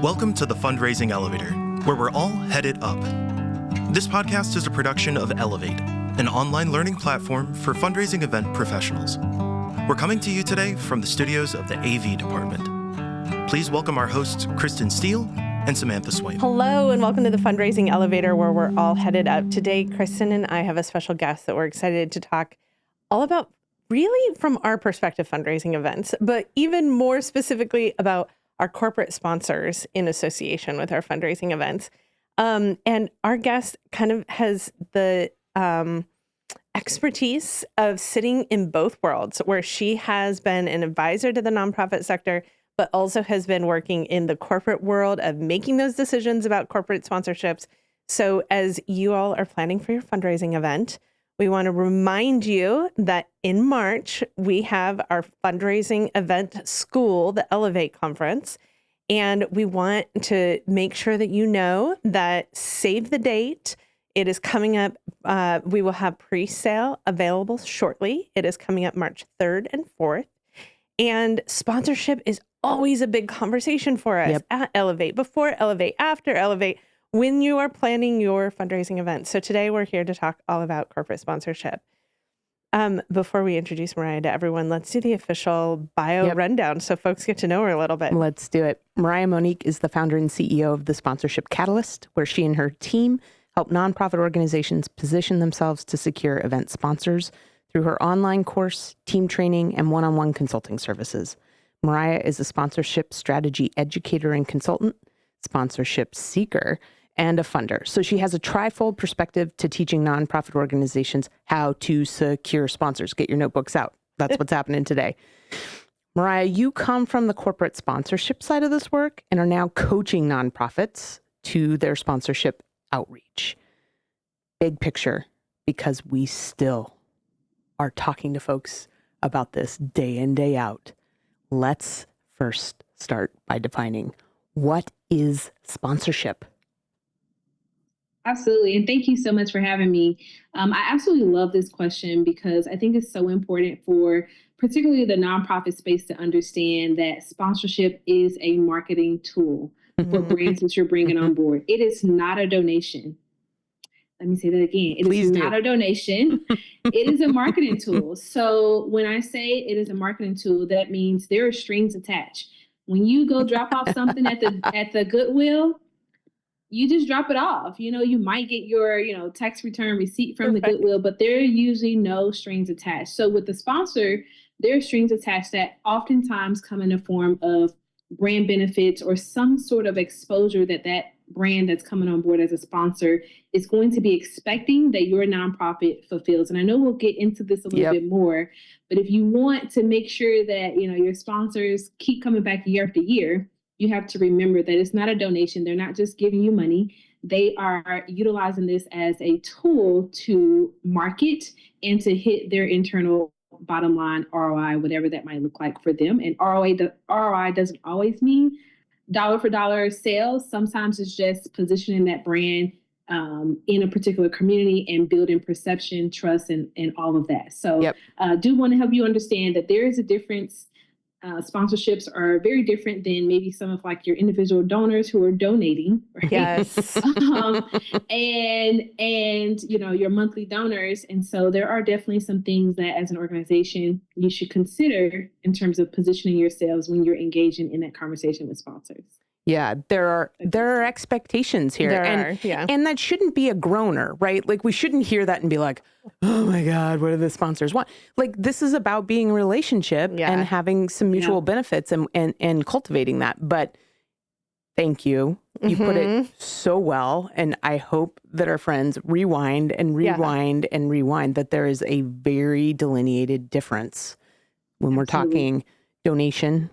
Welcome to the Fundraising Elevator, where we're all headed up. This podcast is a production of Elevate, an online learning platform for fundraising event professionals. We're coming to you today from the studios of the AV department. Please welcome our hosts, Kristin Steele and Samantha Swaim. Hello, and welcome to the Fundraising Elevator, where we're all headed up. Today, Kristin and I have a special guest that we're excited to talk all about, really from our perspective, fundraising events, but even more specifically about our corporate sponsors in association with our fundraising events. And our guest kind of has the expertise of sitting in both worlds, where she has been an advisor to the nonprofit sector, but also has been working in the corporate world of making those decisions about corporate sponsorships. So as you all are planning for your fundraising event, we want to remind you that in March, we have our fundraising event school, the Elevate Conference, and we want to make sure that you know that save the date. It is coming up. We will have pre-sale available shortly. It is coming up March 3rd and 4th. And sponsorship is always a big conversation for us at Elevate, before Elevate, after Elevate, when you are planning your fundraising event. So today we're here to talk all about corporate sponsorship. Before we introduce Mariah to everyone, let's do the official bio rundown so folks get to know her a little bit. Let's do it. Mariah Monique is the founder and CEO of the Sponsorship Catalyst, where she and her team help nonprofit organizations position themselves to secure event sponsors through her online course, team training, and one-on-one consulting services. Mariah is a sponsorship strategy educator and consultant, sponsorship seeker, and a funder. So she has a trifold perspective to teaching nonprofit organizations how to secure sponsors. Get your notebooks out. That's what's happening today. Mariah, you come from the corporate sponsorship side of this work and are now coaching nonprofits to their sponsorship outreach. Big picture, because we still are talking to folks about this day in, day out. Let's first start by defining, what is sponsorship? Absolutely. And thank you so much for having me. I absolutely love this question because I think it's so important for particularly the nonprofit space to understand that sponsorship is a marketing tool for brands that you're bringing on board. It is not a donation. Let me say that again. It is not a donation. It is a marketing tool. So when I say it is a marketing tool, that means there are strings attached. When you go drop off something at the Goodwill, you just drop it off. You might get your, tax return receipt from the Goodwill, but there are usually no strings attached. So with the sponsor, there are strings attached that oftentimes come in the form of brand benefits or some sort of exposure that brand that's coming on board as a sponsor is going to be expecting that your nonprofit fulfills. And I know we'll get into this a little bit more, but if you want to make sure that, your sponsors keep coming back year after year, you have to remember that it's not a donation. They're not just giving you money. They are utilizing this as a tool to market and to hit their internal bottom line ROI, whatever that might look like for them. And ROI doesn't always mean dollar for dollar sales. Sometimes it's just positioning that brand in a particular community and building perception, trust, and all of that. So I do want to help you understand that there is a difference. Sponsorships are very different than maybe some of like your individual donors who are donating, right? Yes. And your monthly donors. And so there are definitely some things that as an organization you should consider in terms of positioning yourselves when you're engaging in that conversation with sponsors. Yeah, there are expectations here. And that shouldn't be a groaner, right? Like we shouldn't hear that and be like, oh my God, what do the sponsors want? Like this is about being a relationship and having some mutual benefits and cultivating that. But thank you. You put it so well. And I hope that our friends rewind and rewind and rewind, that there is a very delineated difference when we're talking donation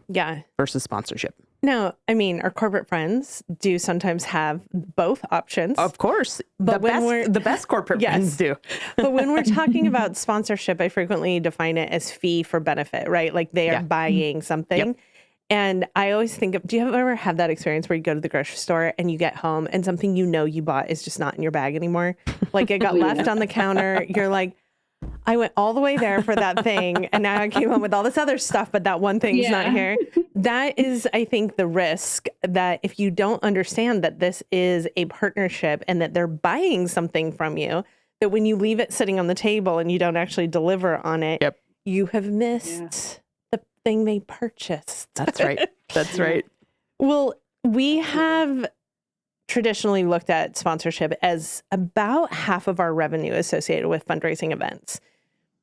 versus sponsorship. No, I mean, our corporate friends do sometimes have both options. Of course. But the best corporate friends do. But when we're talking about sponsorship, I frequently define it as fee for benefit, right? Like they are buying something. Yep. And I always think of, do you ever have that experience where you go to the grocery store and you get home and something you bought is just not in your bag anymore? Like it got left on the counter. You're like, I went all the way there for that thing, and now I came home with all this other stuff, but that one thing's not here. That is, I think, the risk that if you don't understand that this is a partnership and that they're buying something from you, that when you leave it sitting on the table and you don't actually deliver on it, you have missed the thing they purchased. That's right. That's right. Well, we have traditionally looked at sponsorship as about half of our revenue associated with fundraising events.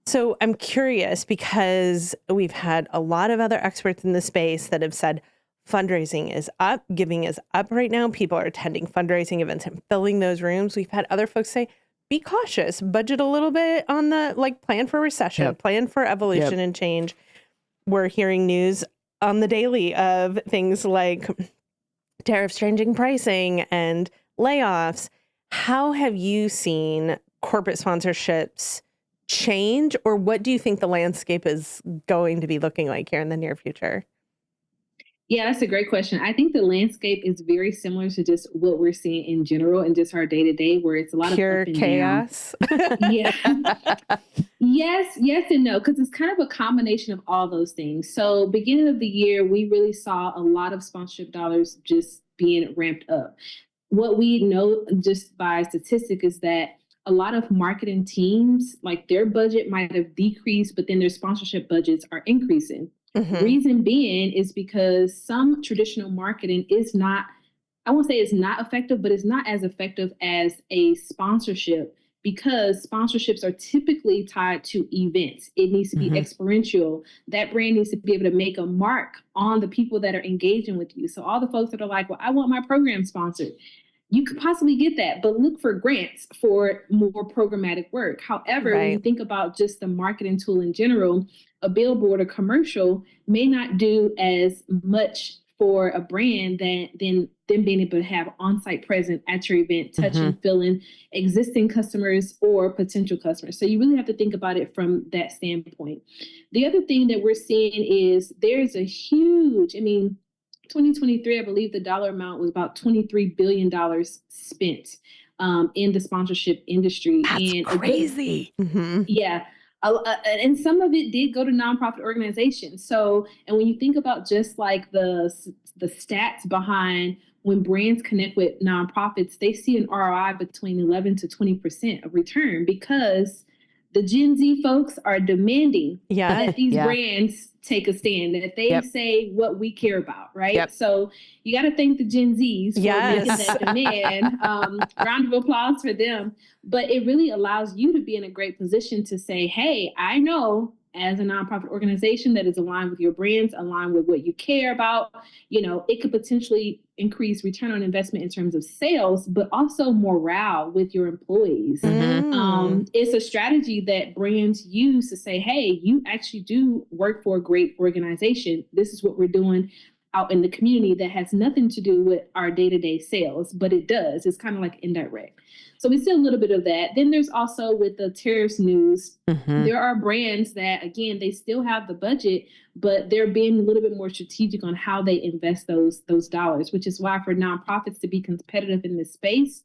So I'm curious because we've had a lot of other experts in the space that have said fundraising is up, giving is up right now. People are attending fundraising events and filling those rooms. We've had other folks say, be cautious, budget a little bit on the plan for recession, plan for evolution and change. We're hearing news on the daily of things like tariffs changing pricing and layoffs. How have you seen corporate sponsorships change, or what do you think the landscape is going to be looking like here in the near future? Yeah, that's a great question. I think the landscape is very similar to just what we're seeing in general and just our day to day, where it's a lot pure of up and chaos. down. Yes and no, because it's kind of a combination of all those things. So beginning of the year, we really saw a lot of sponsorship dollars just being ramped up. What we know just by statistic is that a lot of marketing teams, like their budget might have decreased, but then their sponsorship budgets are increasing. Reason being is because some traditional marketing is not, I won't say it's not effective, but it's not as effective as a sponsorship, because sponsorships are typically tied to events. It needs to be experiential. That brand needs to be able to make a mark on the people that are engaging with you. So all the folks that are like, well, I want my program sponsored. You could possibly get that, but look for grants for more programmatic work. However, when you think about just the marketing tool in general, a billboard or commercial may not do as much for a brand than them being able to have on-site presence at your event, touching, feeling existing customers or potential customers. So you really have to think about it from that standpoint. The other thing that we're seeing is there's a huge, 2023, I believe the dollar amount was about $23 billion spent in the sponsorship industry. That's crazy. And some of it did go to nonprofit organizations. So, and when you think about just like the stats behind when brands connect with nonprofits, they see an ROI between 11 to 20% of return, because the Gen Z folks are demanding that these brands take a stand, that they say what we care about, right? So you got to thank the Gen Zs for making that demand. Round of applause for them. But it really allows you to be in a great position to say, hey, I know as a nonprofit organization that is aligned with your brands, aligned with what you care about, it could potentially increase return on investment in terms of sales, but also morale with your employees. It's a strategy that brands use to say, hey, you actually do work for a great organization. This is what we're doing out in the community that has nothing to do with our day-to-day sales, but it does. It's kind of like indirect. So we see a little bit of that. Then there's also with the tariffs news, there are brands that, again, they still have the budget, but they're being a little bit more strategic on how they invest those dollars, which is why for nonprofits to be competitive in this space,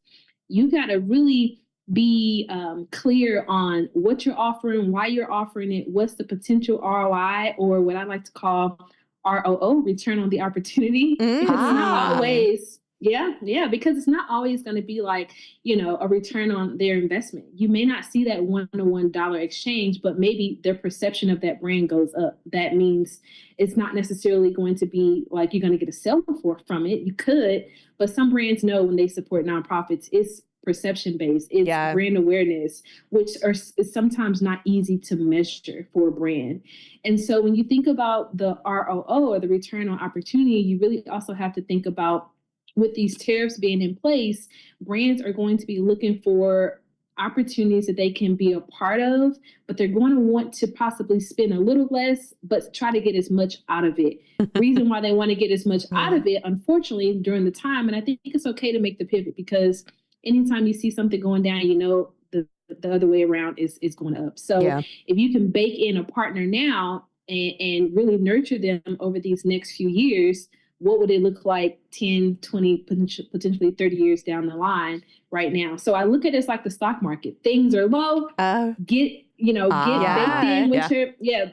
you got to really be clear on what you're offering, why you're offering it, what's the potential ROI, or what I like to call ROO, return on the opportunity. Because it's not always, because it's not always going to be like, a return on their investment. You may not see that $1-to-$1 exchange, but maybe their perception of that brand goes up. That means it's not necessarily going to be like you're going to get a sale from it. You could, but some brands know when they support nonprofits, it's perception based, it's brand awareness, which is sometimes not easy to measure for a brand. And so when you think about the ROO, or the return on opportunity, you really also have to think about, with these tariffs being in place, brands are going to be looking for opportunities that they can be a part of, but they're going to want to possibly spend a little less, but try to get as much out of it. Reason why they want to get as much out of it, unfortunately, during the time, and I think it's okay to make the pivot, because anytime you see something going down, the other way around is going up. So if you can bake in a partner now and really nurture them over these next few years, what would it look like 10, 20, potentially 30 years down the line right now? So I look at it as like the stock market. Things are low. Get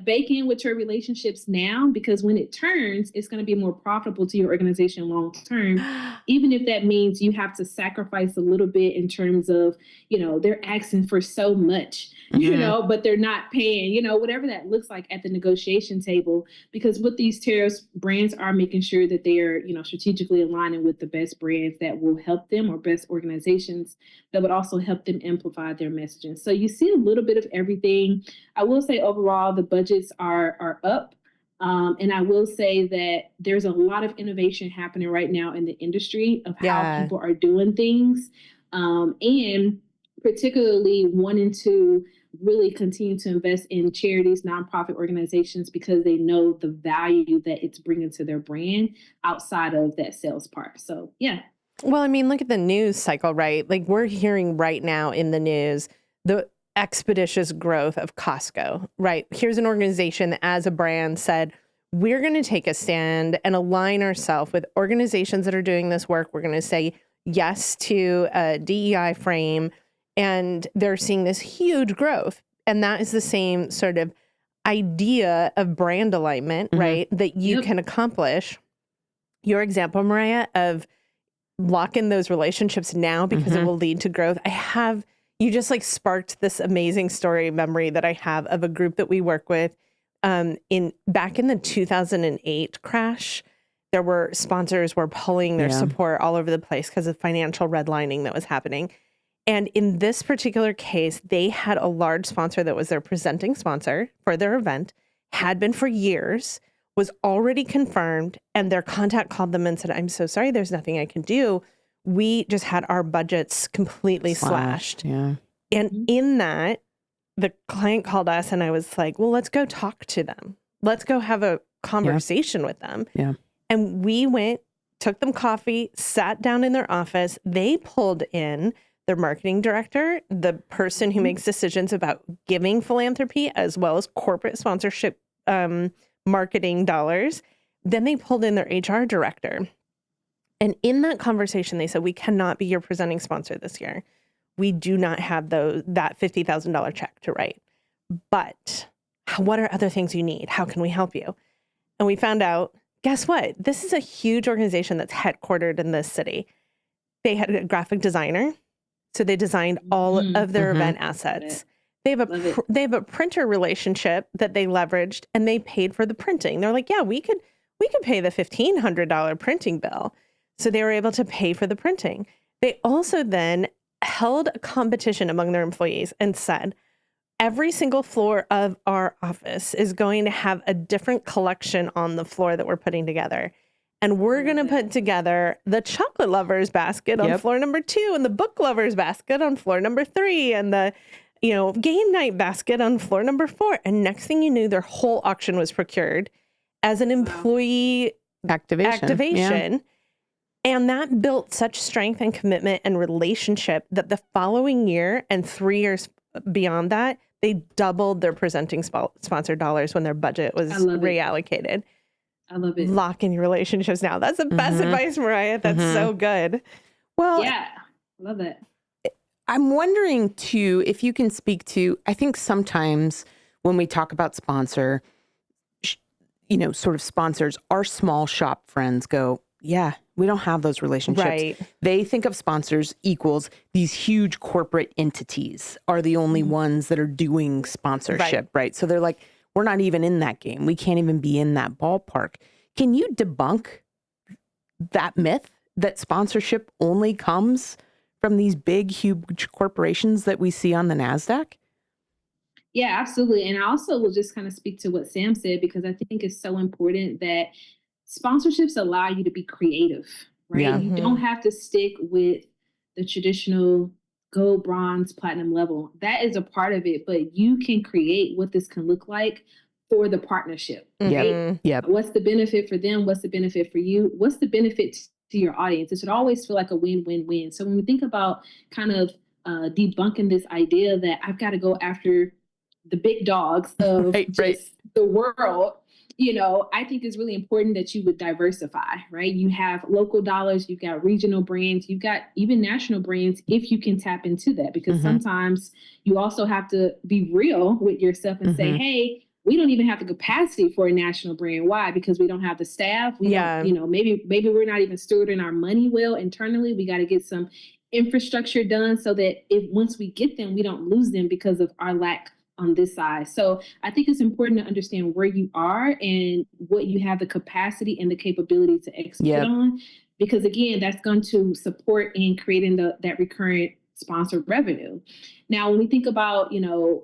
bake in with your relationships now, because when it turns, it's going to be more profitable to your organization long term, even if that means you have to sacrifice a little bit in terms of, they're asking for so much, but they're not paying, whatever that looks like at the negotiation table. Because with these tariffs, brands are making sure that they are, strategically aligning with the best brands that will help them, or best organizations that would also help them amplify their messaging. So you see a little bit of everything. I will say overall, the budgets are up. And I will say that there's a lot of innovation happening right now in the industry of how people are doing things. And particularly wanting to really continue to invest in charities, nonprofit organizations, because they know the value that it's bringing to their brand outside of that sales part. So, yeah. Well, I mean, look at the news cycle, right? Like, we're hearing right now in the news, the expeditious growth of Costco, right? Here's an organization that, as a brand, said, we're going to take a stand and align ourselves with organizations that are doing this work. We're going to say yes to a DEI frame. And they're seeing this huge growth. And that is the same sort of idea of brand alignment, right? That you can accomplish. Your example, Mariah, of lock in those relationships now because it will lead to growth. You just like sparked this amazing story memory that I have of a group that we work with back in the 2008 crash. There were sponsors were pulling their support all over the place because of financial redlining that was happening. And in this particular case, they had a large sponsor that was their presenting sponsor for their event, had been for years, was already confirmed, and their contact called them and said, I'm so sorry, there's nothing I can do. We just had our budgets completely slashed. Yeah. And in that, the client called us and I was like, well, let's go talk to them. Let's go have a conversation with them. Yeah. And we went, took them coffee, sat down in their office. They pulled in their marketing director, the person who makes decisions about giving philanthropy, as well as corporate sponsorship marketing dollars. Then they pulled in their HR director. And in that conversation, they said, we cannot be your presenting sponsor this year. We do not have that $50,000 check to write. But what are other things you need? How can we help you? And we found out, guess what? This is a huge organization that's headquartered in this city. They had a graphic designer. So they designed all of their event assets. They have a printer relationship that they leveraged, and they paid for the printing. They're like, yeah, we could pay the $1,500 printing bill. So they were able to pay for the printing. They also then held a competition among their employees and said, every single floor of our office is going to have a different collection on the floor that we're putting together. And we're going to put together the chocolate lovers basket on floor number 2 and the book lovers basket on floor number 3 and the, game night basket on floor number 4. And next thing you knew, their whole auction was procured as an employee activation. Yeah. And that built such strength and commitment and relationship that the following year and 3 years beyond that, they doubled their presenting sponsor dollars when their budget was reallocated. I love it. Lock in your relationships now. That's the best advice, Mariah. That's so good. Well, yeah, love it. I'm wondering too, if you can speak to, I think sometimes when we talk about sponsor, sort of sponsors, our small shop friends go, yeah, we don't have those relationships. Right. They think of sponsors equals these huge corporate entities are the only ones that are doing sponsorship, right? So they're like, we're not even in that game. We can't even be in that ballpark. Can you debunk that myth that sponsorship only comes from these big, huge corporations that we see on the NASDAQ? Yeah, absolutely. And I also will just kind of speak to what Sam said, because I think it's so important that sponsorships allow you to be creative, right? Yeah. You don't have to stick with the traditional gold, bronze, platinum level. That is a part of it, but you can create what this can look like for the partnership, right? Yep. What's the benefit for them? What's the benefit for you? What's the benefit to your audience? It should always feel like a win-win-win. So when we think about kind of debunking this idea that I've got to go after the big dogs of the world, I think it's really important that you would diversify, right? You have local dollars, you've got regional brands, you've got even national brands, if you can tap into that, because sometimes you also have to be real with yourself and say, hey, we don't even have the capacity for a national brand. Why? Because we don't have the staff. We don't, maybe we're not even stewarding our money well internally. We got to get some infrastructure done so that once we get them, we don't lose them because of our lack on this side. So I think it's important to understand where you are and what you have the capacity and the capability to execute on, because again, that's going to support in creating that recurrent sponsored revenue. Now, when we think about,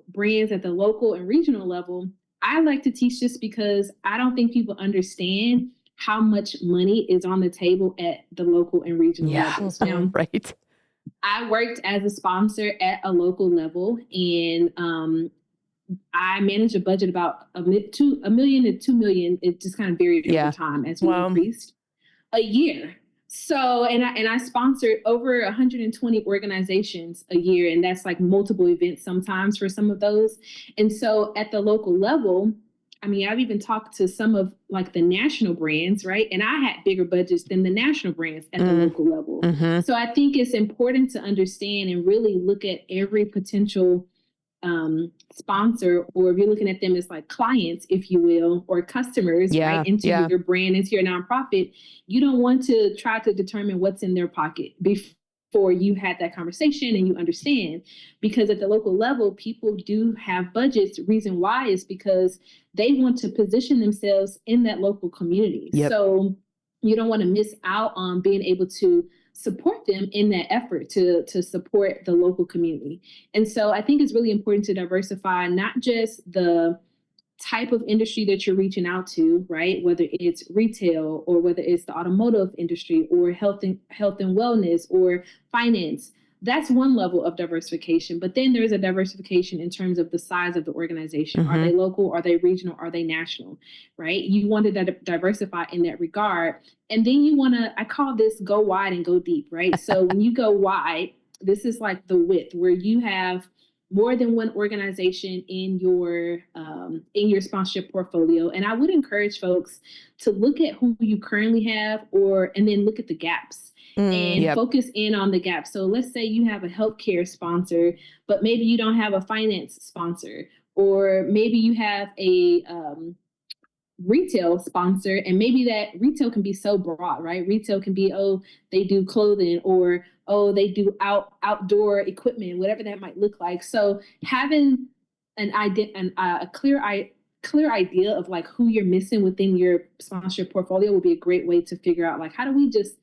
brands at the local and regional level, I like to teach this because I don't think people understand how much money is on the table at the local and regional levels. Now, I worked as a sponsor at a local level, and I managed a budget about $1 million to $2 million. It just kind of varied over time as we increased a year. So, and I sponsored over 120 organizations a year, and that's like multiple events sometimes for some of those. And so at the local level, I mean, I've even talked to some of like the national brands, right? And I had bigger budgets than the national brands at the local level. So I think it's important to understand and really look at every potential sponsor, or if you're looking at them as like clients, if you will, or customers, right, into your brand, into your nonprofit, you don't want to try to determine what's in their pocket before you had that conversation and you understand. Because at the local level, people do have budgets. Reason why is because they want to position themselves in that local community. So you don't want to miss out on being able to support them in that effort to support the local community. And so I think it's really important to diversify not just the type of industry that you're reaching out to, right? Whether it's retail or whether it's the automotive industry or health and wellness or finance. That's one level of diversification. But then there's a diversification in terms of the size of the organization. Are they local? Are they regional? Are they national? Right? You want to diversify in that regard. And then you want to, I call this go wide and go deep, right? So when you go wide, this is like the width where you have more than one organization in your sponsorship portfolio. And I would encourage folks to look at who you currently have and then look at the gaps. And focus in on the gap. So let's say you have a healthcare sponsor, but maybe you don't have a finance sponsor, or maybe you have a retail sponsor, and maybe that retail can be so broad, right? Retail can be, they do clothing, or, they do outdoor equipment, whatever that might look like. So having a clear idea of like who you're missing within your sponsorship portfolio would be a great way to figure out like, how do we just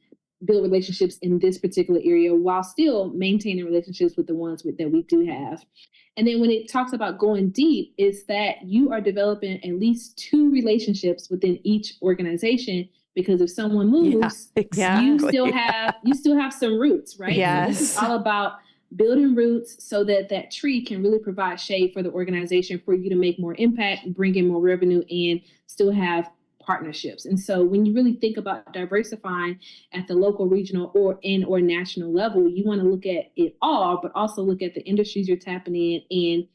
build relationships in this particular area while still maintaining relationships with the ones that we do have. And then when it talks about going deep, is that you are developing at least 2 relationships within each organization, because if someone moves, you still have some roots, right? So this is all about building roots so that tree can really provide shade for the organization for you to make more impact, bring in more revenue, and still have partnerships. And so when you really think about diversifying at the local, regional, or national level, you want to look at it all, but also look at the industries you're tapping in and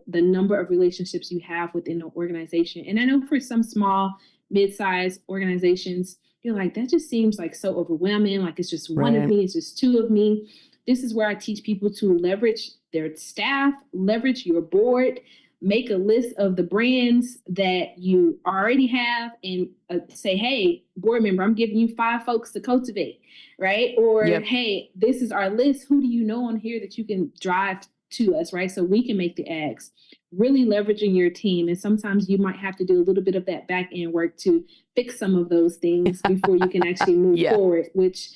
the number of relationships you have within the organization. And I know for some small, mid-sized organizations, you're like, that just seems like so overwhelming. Like it's just one of me, it's just 2 of me. This is where I teach people to leverage their staff, leverage your board, make a list of the brands that you already have and say, hey, board member, I'm giving you 5 folks to cultivate, right? Or, hey, this is our list. Who do you know on here that you can drive to us, right? So we can make the ads, really leveraging your team. And sometimes you might have to do a little bit of that back end work to fix some of those things before you can actually move forward, which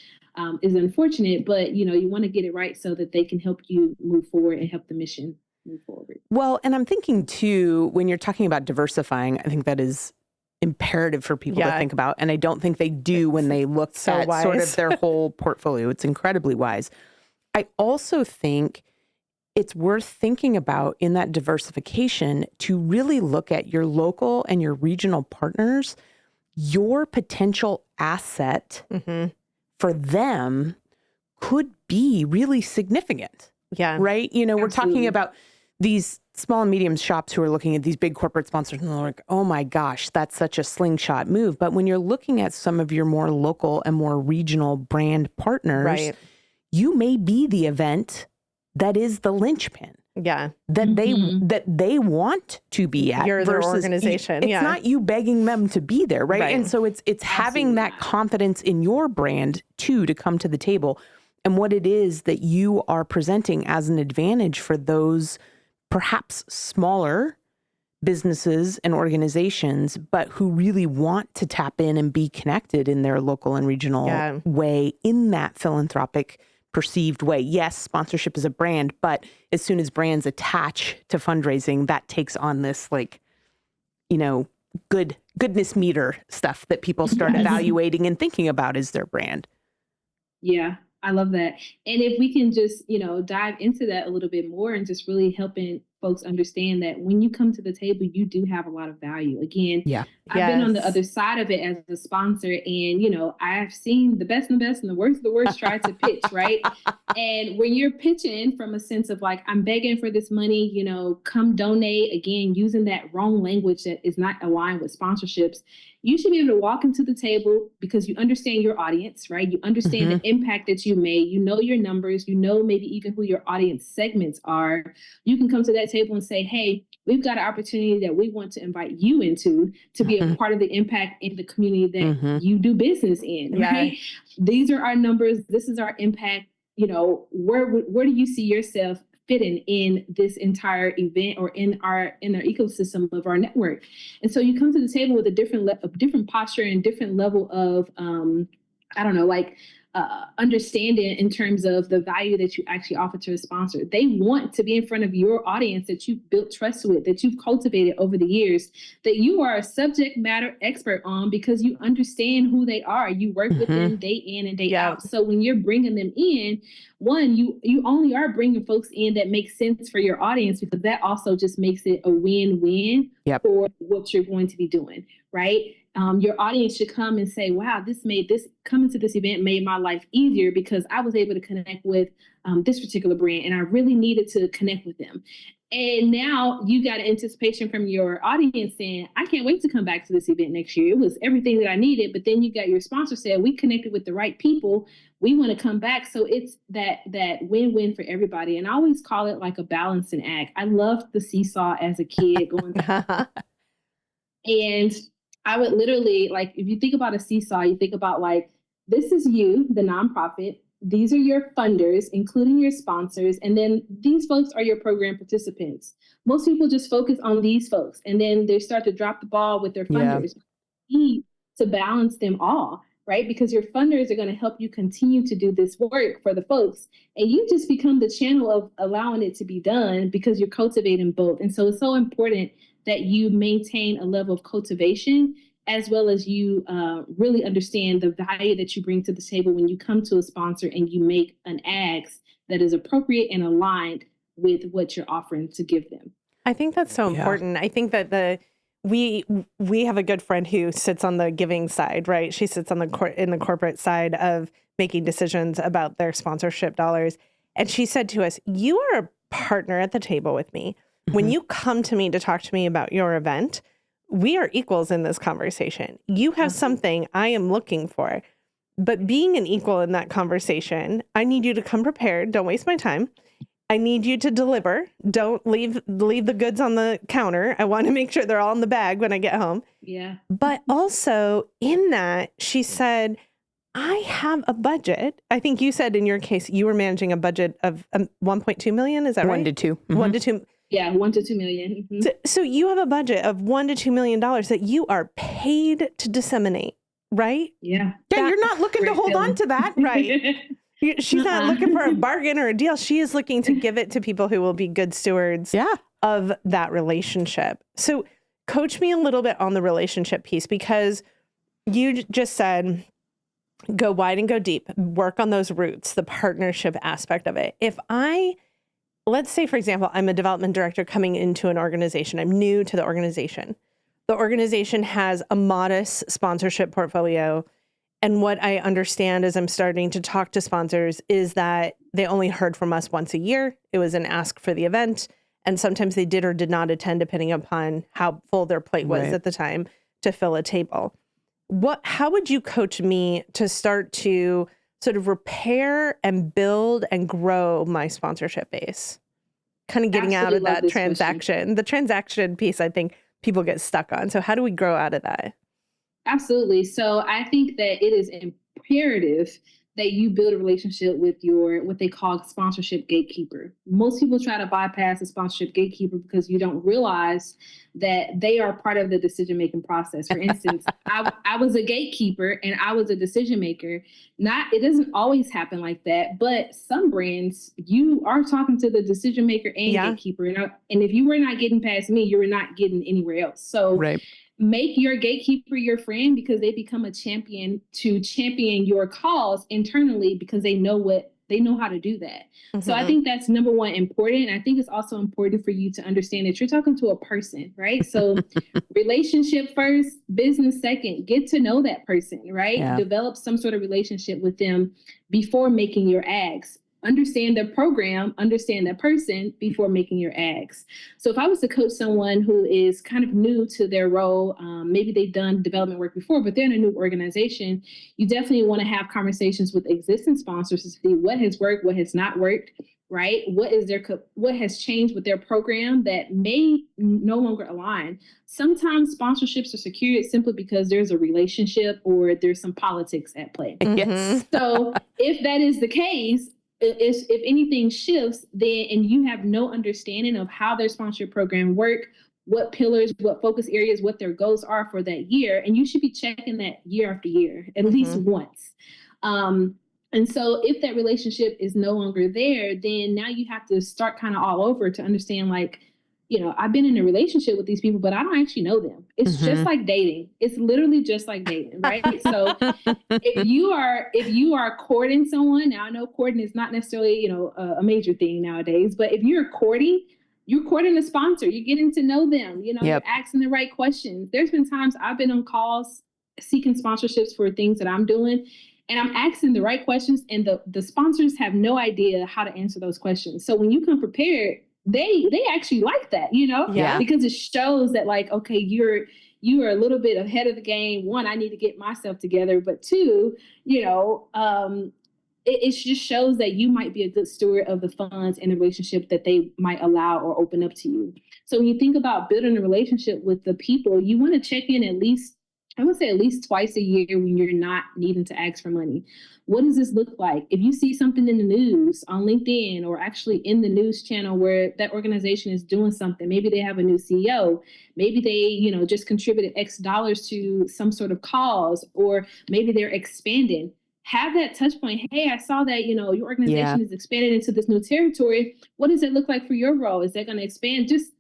is unfortunate, but you want to get it right so that they can help you move forward and help the mission move forward. Well, and I'm thinking too, when you're talking about diversifying, I think that is imperative for people to think about. And I don't think they do when they look at sort of their whole portfolio. It's incredibly wise. I also think it's worth thinking about in that diversification to really look at your local and your regional partners, your potential asset for them could be really significant. Yeah. Right? We're talking about these small and medium shops who are looking at these big corporate sponsors and they're like, oh my gosh, that's such a slingshot move. But when you're looking at some of your more local and more regional brand partners, Right. you may be the event that is the linchpin. Yeah. That they want to be at. You're their versus organization. It's Yeah. not you begging them to be there, right? Right. And so it's having that confidence in your brand too to come to the table, and what it is that you are presenting as an advantage for those perhaps smaller businesses and organizations, but who really want to tap in and be connected in their local and regional way, in that philanthropic perceived way. Yes, sponsorship is a brand, but as soon as brands attach to fundraising, that takes on this goodness meter stuff that people start evaluating and thinking about as their brand. Yeah, I love that. And if we can just, dive into that a little bit more and just really helping folks understand that when you come to the table, you do have a lot of value. Again, I've been on the other side of it as a sponsor, and, I've seen the best and the best and the worst try to pitch, right? And when you're pitching from a sense of like, I'm begging for this money, come donate, again, using that wrong language that is not aligned with sponsorships, you should be able to walk into the table because you understand your audience, right? You understand the impact that you made, your numbers, maybe even who your audience segments are. You can come to that table and say, hey, we've got an opportunity that we want to invite you into to be a part of the impact in the community that you do business in, right? These are our numbers. This is our impact. Where do you see yourself fitting in this entire event or in our ecosystem of our network? And so you come to the table with a different posture and different level of, understanding in terms of the value that you actually offer to a sponsor. They want to be in front of your audience that you've built trust with, that you've cultivated over the years, that you are a subject matter expert on because you understand who they are. You work with them day in and day out. So when you're bringing them in, one, you only are bringing folks in that make sense for your audience, because that also just makes it a win-win for what you're going to be doing, right? Your audience should come and say, wow, coming to this event made my life easier because I was able to connect with this particular brand and I really needed to connect with them. And now you got an anticipation from your audience saying, I can't wait to come back to this event next year. It was everything that I needed. But then you got your sponsor said, we connected with the right people. We want to come back. So it's that win-win for everybody. And I always call it like a balancing act. I loved the seesaw as a kid going and I would literally, like, if you think about a seesaw, you think about like, this is you, the nonprofit. These are your funders, including your sponsors. And then these folks are your program participants. Most people just focus on these folks and then they start to drop the ball with their funders. You need to balance them all, right? Because your funders are going to help you continue to do this work for the folks. And you just become the channel of allowing it to be done because you're cultivating both. And so it's so important that you maintain a level of cultivation as well as you really understand the value that you bring to the table when you come to a sponsor and you make an ask that is appropriate and aligned with what you're offering to give them. I think that's so important. I think that we have a good friend who sits on the giving side, right? She sits on in the corporate side of making decisions about their sponsorship dollars. And she said to us, you are a partner at the table with me. When you come to me to talk to me about your event, we are equals in this conversation. You have something I am looking for, but being an equal in that conversation, I need you to come prepared. Don't waste my time. I need you to deliver. Don't leave the goods on the counter. I want to make sure they're all in the bag when I get home. Yeah. But also in that, she said, I have a budget. I think you said in your case, you were managing a budget of 1.2 million. Is that right? 1 to 2. 1 to 2. Yeah, 1 to 2 million. So you have a budget of $1 to $2 million that you are paid to disseminate, right? Yeah. You're not looking to hold on to that. Right. She's not looking for a bargain or a deal. She is looking to give it to people who will be good stewards of that relationship. So coach me a little bit on the relationship piece, because you just said, go wide and go deep, work on those roots, the partnership aspect of it. Let's say, for example, I'm a development director coming into an organization. I'm new to the organization. The organization has a modest sponsorship portfolio. And what I understand as I'm starting to talk to sponsors is that they only heard from us once a year. It was an ask for the event. And sometimes they did or did not attend, depending upon how full their plate was at the time to fill a table. How would you coach me to start to sort of repair and build and grow my sponsorship base? Kind of getting out of that transaction. The transaction piece, I think people get stuck on. So how do we grow out of that? Absolutely. So I think that it is imperative that you build a relationship with your, what they call sponsorship gatekeeper. Most people try to bypass a sponsorship gatekeeper because you don't realize that they are part of the decision-making process. For instance, I was a gatekeeper and I was a decision maker. It doesn't always happen like that, but some brands, you are talking to the decision maker and gatekeeper. And if you were not getting past me, you were not getting anywhere else. So make your gatekeeper your friend, because they become a champion to champion your cause internally, because they know how to do that. So I think that's number one, important. I think it's also important for you to understand that you're talking to a person, right? So relationship first, business second. Get to know that person, right? Yeah. Develop some sort of relationship with them before making your ask. Understand their program, understand that person before making your ask. So if I was to coach someone who is kind of new to their role, maybe they've done development work before, but they're in a new organization, you definitely want to have conversations with existing sponsors to see what has worked, what has not worked, right? What has changed with their program that may no longer align. Sometimes sponsorships are secured simply because there's a relationship or there's some politics at play. Yes. So if that is the case, if anything shifts, then and you have no understanding of how their sponsorship program work, what pillars, what focus areas, what their goals are for that year, and you should be checking that year after year, at least once. And so if that relationship is no longer there, then now you have to start kind of all over to understand, like, I've been in a relationship with these people, but I don't actually know them. It's just like dating. It's literally just like dating, right? So if you are courting someone, now I know courting is not necessarily, a major thing nowadays, but if you're courting a sponsor, you're getting to know them, you're asking the right questions. There's been times I've been on calls seeking sponsorships for things that I'm doing, and I'm asking the right questions, and the sponsors have no idea how to answer those questions. So when you come prepared, they actually like that, because it shows that, like, okay, you are a little bit ahead of the game. One, I need to get myself together, but two, it just shows that you might be a good steward of the funds and the relationship that they might allow or open up to you. So when you think about building a relationship with the people, you want to check in at least twice a year when you're not needing to ask for money. What does this look like? If you see something in the news on LinkedIn or actually in the news channel where that organization is doing something, maybe they have a new CEO, maybe they, just contributed X dollars to some sort of cause, or maybe they're expanding. Have that touch point. Hey, I saw that, your organization is expanding into this new territory. What does it look like for your role? Is that going to expand? Just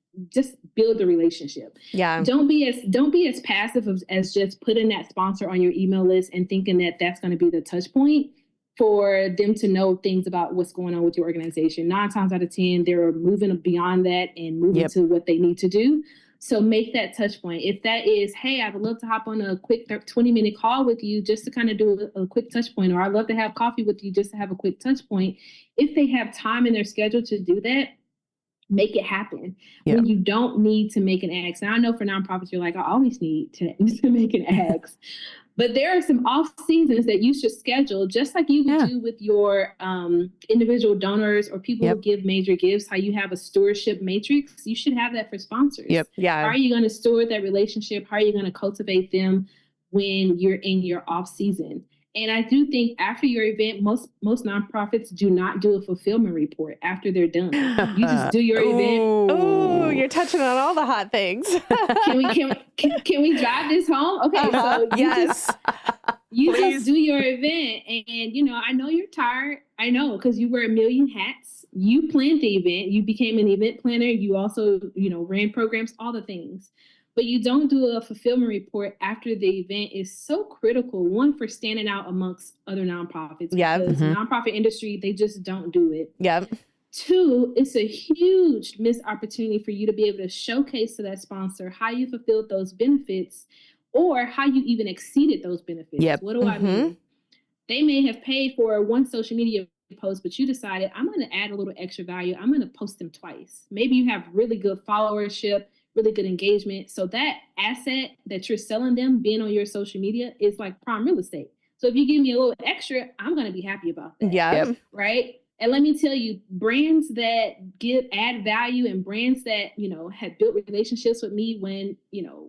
build the relationship. Yeah. Don't be as passive as just putting that sponsor on your email list and thinking that that's going to be the touch point for them to know things about what's going on with your organization. 9 times out of 10, they're moving beyond that and moving to what they need to do. So make that touch point. If that is, hey, I would love to hop on a quick 20-minute call with you just to kind of do a quick touch point, or I'd love to have coffee with you just to have a quick touch point. If they have time in their schedule to do that, make it happen. When you don't need to make an ask. Now I know for nonprofits, you're like, I always need to make an ask. But there are some off seasons that you should schedule, just like you would do with your individual donors or people who give major gifts, how you have a stewardship matrix. You should have that for sponsors. How are you going to steward that relationship? How are you going to cultivate them when you're in your off season? And I do think after your event, most nonprofits do not do a fulfillment report after they're done. You just do your event. Oh, you're touching on all the hot things. Can we drive this home? Okay, so you just do your event, and I know you're tired. I know, because you wear a million hats. You planned the event. You became an event planner. You also, ran programs, all the things. But you don't do a fulfillment report after the event is so critical. One, for standing out amongst other nonprofits. Because the nonprofit industry, they just don't do it. Two, it's a huge missed opportunity for you to be able to showcase to that sponsor how you fulfilled those benefits, or how you even exceeded those benefits. What do I mean? They may have paid for one social media posts, but you decided I'm going to add a little extra value. I'm going to post them twice. Maybe you have really good followership, really good engagement. So that asset that you're selling them being on your social media is like prime real estate. So if you give me a little extra, I'm going to be happy about that. Yeah. Right. And let me tell you, brands that add value and brands that, had built relationships with me when,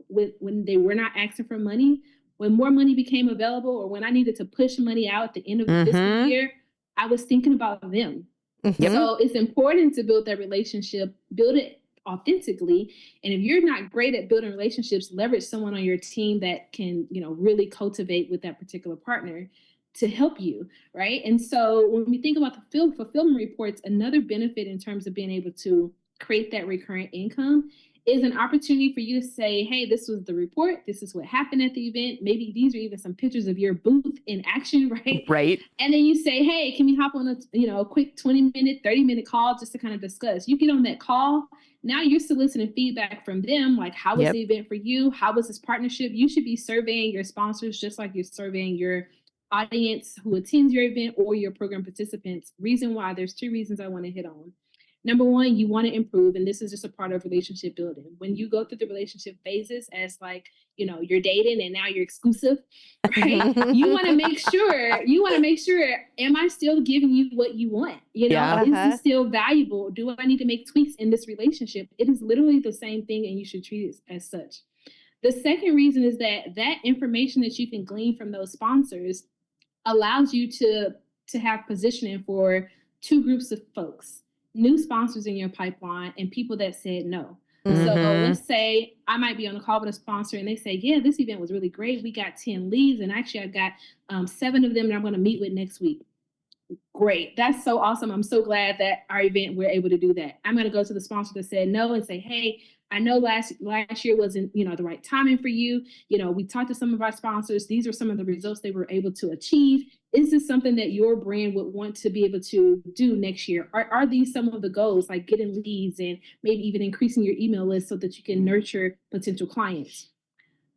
when they were not asking for money, when more money became available, or when I needed to push money out at the end of the fiscal year, I was thinking about them. So it's important to build that relationship, build it authentically. And if you're not great at building relationships, leverage someone on your team that can, really cultivate with that particular partner to help you, right? And so when we think about the fulfillment reports, another benefit in terms of being able to create that recurrent income is an opportunity for you to say, hey, this was the report. This is what happened at the event. Maybe these are even some pictures of your booth in action, right? Right. And then you say, hey, can we hop on a quick 20-minute, 30-minute call just to kind of discuss? You get on that call. Now you're soliciting feedback from them. Like, how was the event for you? How was this partnership? You should be surveying your sponsors just like you're surveying your audience who attends your event or your program participants. Reason why, there's 2 reasons I want to hit on. Number one, you want to improve, and this is just a part of relationship building. When you go through the relationship phases as like, you're dating and now you're exclusive, right? You want to make sure, am I still giving you what you want? Is this still valuable? Do I need to make tweaks in this relationship? It is literally the same thing, and you should treat it as such. The second reason is that information that you can glean from those sponsors allows you to have positioning for 2 groups of folks: new sponsors in your pipeline and people that said no. So let's say I might be on a call with a sponsor and they say, yeah, this event was really great. We got 10 leads, and actually I got 7 of them that I'm going to meet with next week. Great. That's so awesome. I'm so glad that our event, we're able to do that. I'm going to go to the sponsor that said no and say, hey, I know last year wasn't, the right timing for you. We talked to some of our sponsors. These are some of the results they were able to achieve. Is this something that your brand would want to be able to do next year? Are these some of the goals, like getting leads and maybe even increasing your email list so that you can nurture potential clients?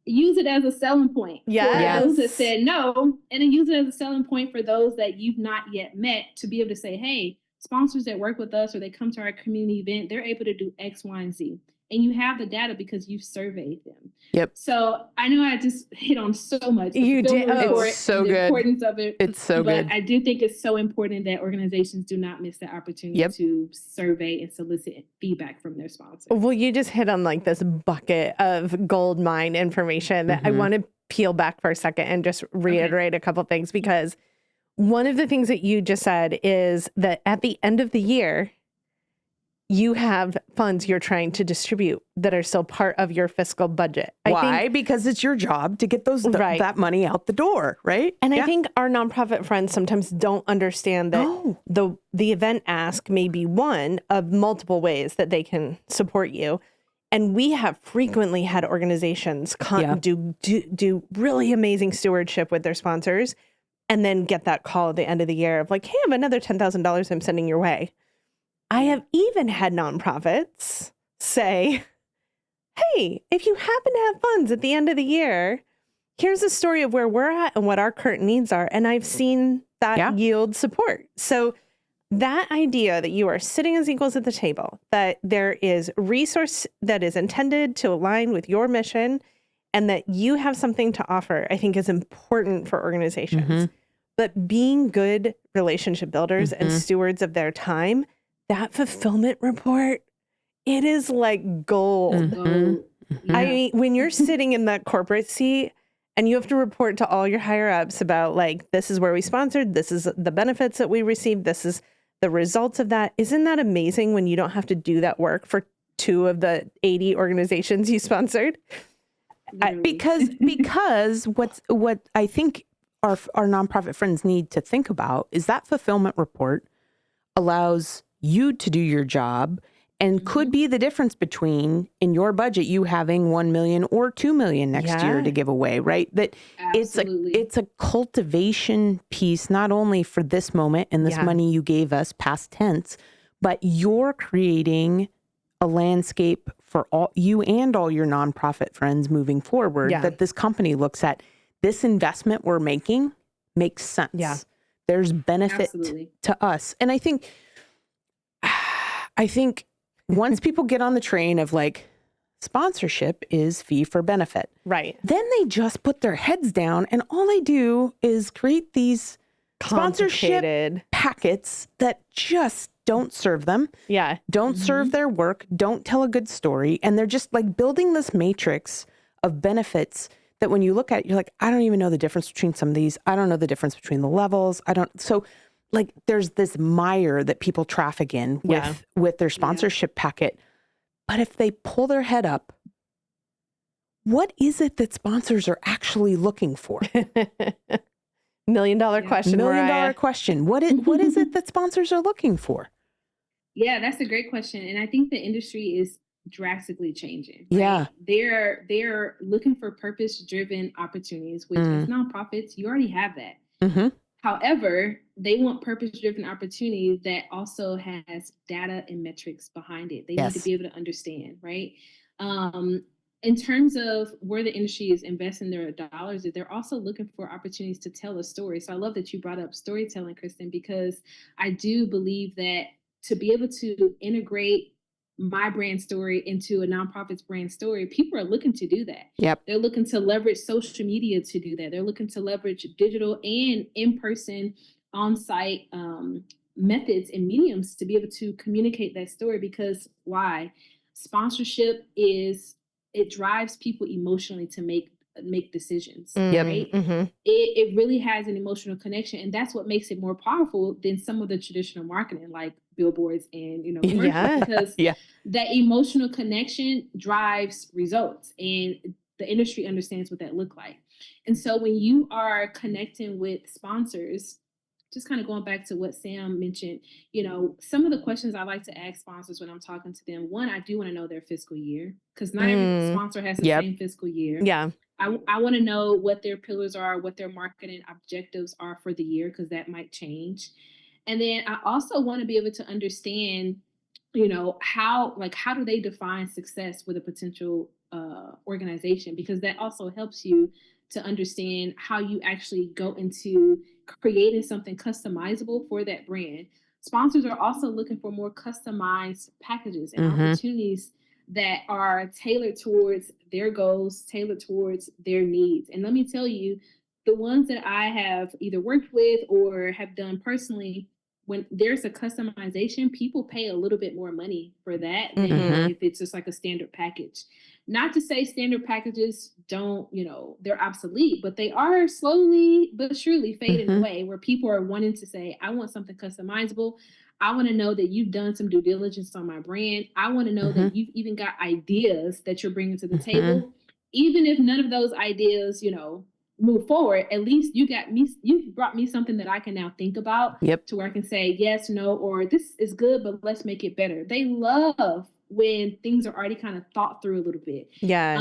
Use it as a selling point for those that said no, and then use it as a selling point for those that you've not yet met to be able to say, hey, sponsors that work with us or they come to our community event, they're able to do X, Y, and Z. And you have the data because you've surveyed them. Yep. So I know I just hit on so much. You did. It's so good. The importance of it. It's so good. But I do think it's so important that organizations do not miss the opportunity to survey and solicit feedback from their sponsors. Well, you just hit on like this bucket of gold mine information that I want to peel back for a second and just reiterate a couple things, because one of the things that you just said is that at the end of the year, you have funds you're trying to distribute that are still part of your fiscal budget. Why? Because it's your job to get that money out the door, right? And I think our nonprofit friends sometimes don't understand that the event ask may be one of multiple ways that they can support you. And we have frequently had organizations do really amazing stewardship with their sponsors and then get that call at the end of the year of like, hey, I have another $10,000 I'm sending your way. I have even had nonprofits say, hey, if you happen to have funds at the end of the year, here's a story of where we're at and what our current needs are. And I've seen that yield support. So that idea that you are sitting as equals at the table, that there is resource that is intended to align with your mission and that you have something to offer, I think is important for organizations. But being good relationship builders and stewards of their time, that fulfillment report, it is like gold. I mean, when you're sitting in that corporate seat and you have to report to all your higher ups about like, this is where we sponsored, this is the benefits that we received, this is the results of that. Isn't that amazing when you don't have to do that work for 2 of the 80 organizations you sponsored? Because what I think our nonprofit friends need to think about is that fulfillment report allows you to do your job and could be the difference between in your budget you having 1 million or 2 million next year to give away, right? That it's a cultivation piece, not only for this moment and this money you gave us past tense, but you're creating a landscape for all you and all your nonprofit friends moving forward, that this company looks at this investment we're making makes sense. There's benefit Absolutely. to us. And I think once people get on the train of like sponsorship is fee for benefit, Right. then they just put their heads down and all they do is create these sponsorship Complicated. packets that just don't serve them, Yeah. don't serve their work, don't tell a good story. And they're just like building this matrix of benefits that when you look at it, you're like, I don't even know the difference between some of these. I don't know the difference between the levels. So like there's this mire that people traffic in with their sponsorship packet. But if they pull their head up, what is it that sponsors are actually looking for? $1 million question, $1 million Mariah. question. What is it that sponsors are looking for? Yeah, that's a great question. And I think the industry is drastically changing. Right? Yeah. They're looking for purpose-driven opportunities, which as nonprofits, you already have that. Mm-hmm. However, they want purpose-driven opportunities that also has data and metrics behind it. They need to be able to understand, right? In terms of where the industry is investing their dollars, they're also looking for opportunities to tell a story. So I love that you brought up storytelling, Kristin, because I do believe that to be able to integrate my brand story into a nonprofit's brand story, people are looking to do that. Yep. They're looking to leverage social media to do that. They're looking to leverage digital and in-person, on-site methods and mediums to be able to communicate that story. Because why? Sponsorship it drives people emotionally to make decisions, right? Mm-hmm. It really has an emotional connection, and that's what makes it more powerful than some of the traditional marketing like billboards and commercials, because that emotional connection drives results, and the industry understands what that look like. And so when you are connecting with sponsors, just kind of going back to what Sam mentioned, some of the questions I like to ask sponsors when I'm talking to them, one, I do want to know their fiscal year, because not every sponsor has the same fiscal year. Yeah. I want to know what their pillars are, what their marketing objectives are for the year, because that might change. And then I also want to be able to understand, how do they define success with a potential organization, because that also helps you to understand how you actually go into creating something customizable for that brand. Sponsors are also looking for more customized packages and opportunities that are tailored towards their goals, tailored towards their needs. And let me tell you, the ones that I have either worked with or have done personally, when there's a customization, people pay a little bit more money for that than if it's just like a standard package. Not to say standard packages don't, they're obsolete, but they are slowly but surely fading away, where people are wanting to say, I want something customizable. I want to know that you've done some due diligence on my brand. I want to know that you've even got ideas that you're bringing to the table. Even if none of those ideas, move forward, at least you've brought me something that I can now think about to where I can say yes, no, or this is good, but let's make it better. They love when things are already kind of thought through a little bit. Yeah.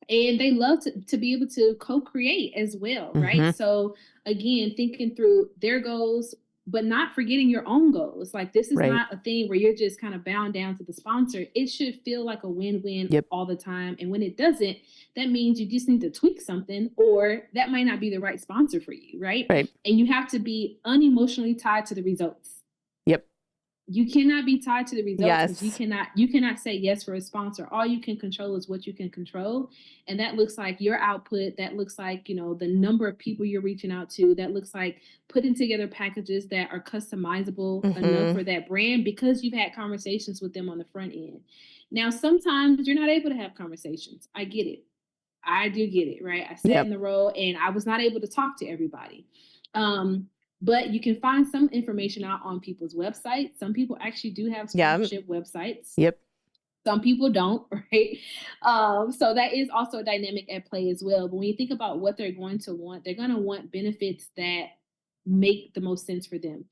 And they love to be able to co-create as well, right? So again, thinking through their goals, but not forgetting your own goals. Like, this is not a thing where you're just kind of bound down to the sponsor. It should feel like a win-win all the time. And when it doesn't, that means you just need to tweak something, or that might not be the right sponsor for you, right? And you have to be unemotionally tied to the results. You cannot be tied to the results, because you cannot say yes for a sponsor. All you can control is what you can control. And that looks like your output. That looks like, the number of people you're reaching out to. That looks like putting together packages that are customizable enough for that brand, because you've had conversations with them on the front end. Now, sometimes you're not able to have conversations. I get it. I do get it, right? I sat in the role and I was not able to talk to everybody. But you can find some information out on people's websites. Some people actually do have sponsorship websites. Some people don't, right? So that is also a dynamic at play as well. But when you think about what they're going to want benefits that make the most sense for them.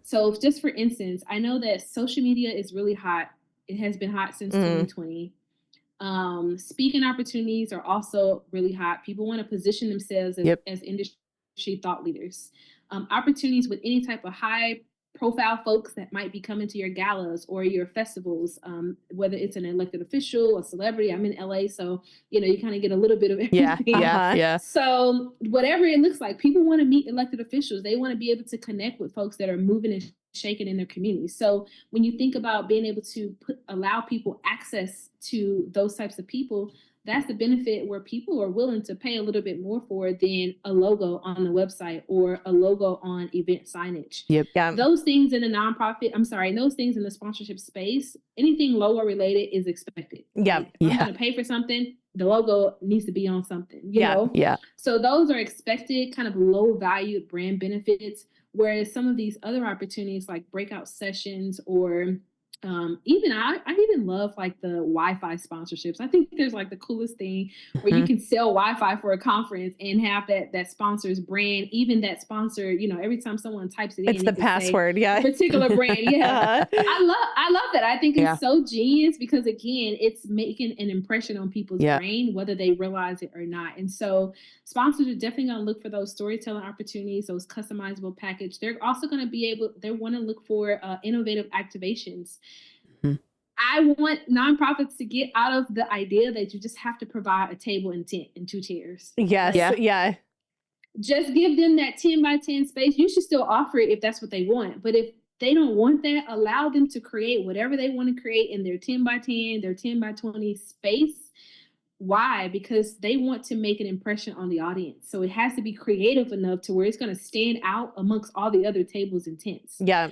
So just for instance, I know that social media is really hot. It has been hot since 2020. Speaking opportunities are also really hot. People want to position themselves as industry thought leaders. Opportunities with any type of high profile folks that might be coming to your galas or your festivals, whether it's an elected official, a celebrity. I'm in LA, so you kind of get a little bit of everything. Yeah. So whatever it looks like, people want to meet elected officials. They want to be able to connect with folks that are moving and shaking in their community. So when you think about being able to allow people access to those types of people, that's the benefit where people are willing to pay a little bit more for than a logo on the website or a logo on event signage. Yep. Yeah. Those things in those things in the sponsorship space, anything logo related is expected. Yeah. Like, if I'm going to pay for something, the logo needs to be on something, you know? Yeah. So those are expected kind of low value brand benefits, whereas some of these other opportunities like breakout sessions or even I even love like the Wi-Fi sponsorships. I think there's like the coolest thing where you can sell Wi-Fi for a conference and have that sponsor's brand, even that sponsor, every time someone types it in, It's the password. Yeah. a particular brand. Yeah. I love that. I think it's so genius because again, it's making an impression on people's brain, whether they realize it or not. And so sponsors are definitely going to look for those storytelling opportunities, those customizable package. They're also going to they want to look for innovative activations. I want nonprofits to get out of the idea that you just have to provide a table and tent and 2 chairs. Yes. Yeah. Just give them that 10 by 10 space. You should still offer it if that's what they want. But if they don't want that, allow them to create whatever they want to create in their 10 by 10, their 10 by 20 space. Why? Because they want to make an impression on the audience. So it has to be creative enough to where it's going to stand out amongst all the other tables and tents. Yeah.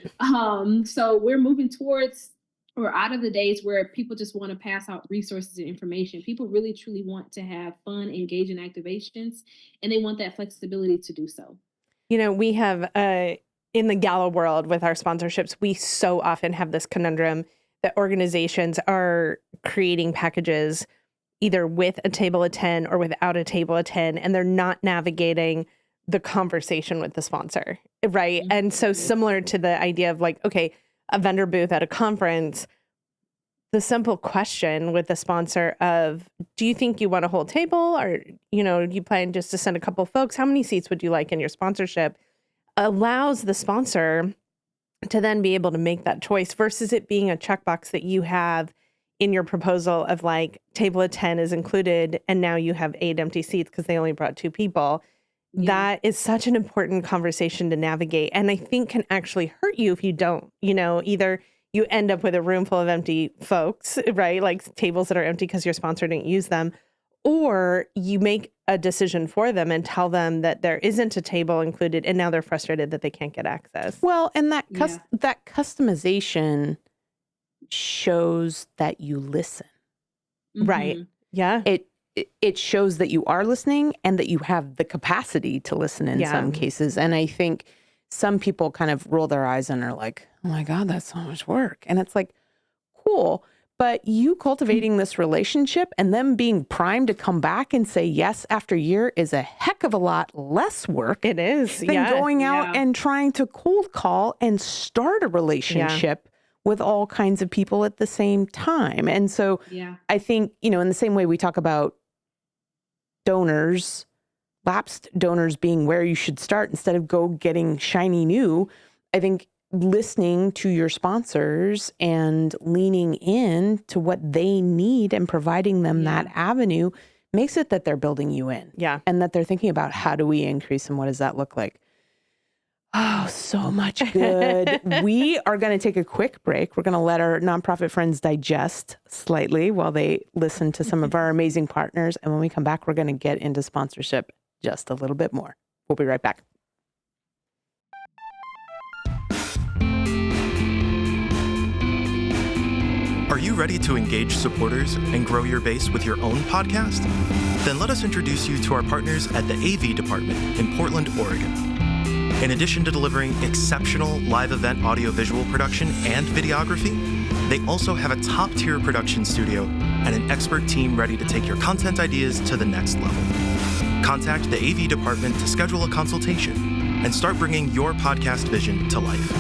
So we're moving towards or out of the days where people just want to pass out resources and information. People really, truly want to have fun, engaging activations, and they want that flexibility to do so. We have, in the gala world with our sponsorships, we so often have this conundrum that organizations are creating packages either with a table of 10 or without a table of 10, and they're not navigating the conversation with the sponsor, right? Mm-hmm. And so similar to the idea of like, okay, a vendor booth at a conference, the simple question with the sponsor of, do you think you want a whole table or, you plan just to send a couple folks? How many seats would you like in your sponsorship? Allows the sponsor to then be able to make that choice versus it being a checkbox that you have in your proposal of like table of 10 is included. And now you have 8 empty seats because they only brought 2 people. Yeah. That is such an important conversation to navigate. And I think can actually hurt you if you don't, either you end up with a room full of empty folks, right? Like tables that are empty because your sponsor didn't use them, or you make a decision for them and tell them that there isn't a table included. And now they're frustrated that they can't get access. Well, and that customization shows that you listen. Mm-hmm. Right. Yeah. It shows that you are listening and that you have the capacity to listen in some cases. And I think some people kind of roll their eyes and are like, oh my God, that's so much work. And it's like, cool. But you cultivating this relationship and them being primed to come back and say yes after year is a heck of a lot less work. It is. Than going out and trying to cold call and start a relationship with all kinds of people at the same time. And so I think, in the same way we talk about donors, lapsed donors being where you should start instead of go getting shiny new, I think listening to your sponsors and leaning in to what they need and providing them that avenue makes it that they're building you in. Yeah. And that they're thinking about how do we increase and what does that look like? Oh, so much good. We are going to take a quick break. We're going to let our nonprofit friends digest slightly while they listen to some of our amazing partners. And when we come back, we're going to get into sponsorship just a little bit more. We'll be right back. Are you ready to engage supporters and grow your base with your own podcast? Then let us introduce you to our partners at the AV department in Portland, Oregon. In addition to delivering exceptional live event audiovisual production and videography, they also have a top-tier production studio and an expert team ready to take your content ideas to the next level. Contact the AV department to schedule a consultation and start bringing your podcast vision to life.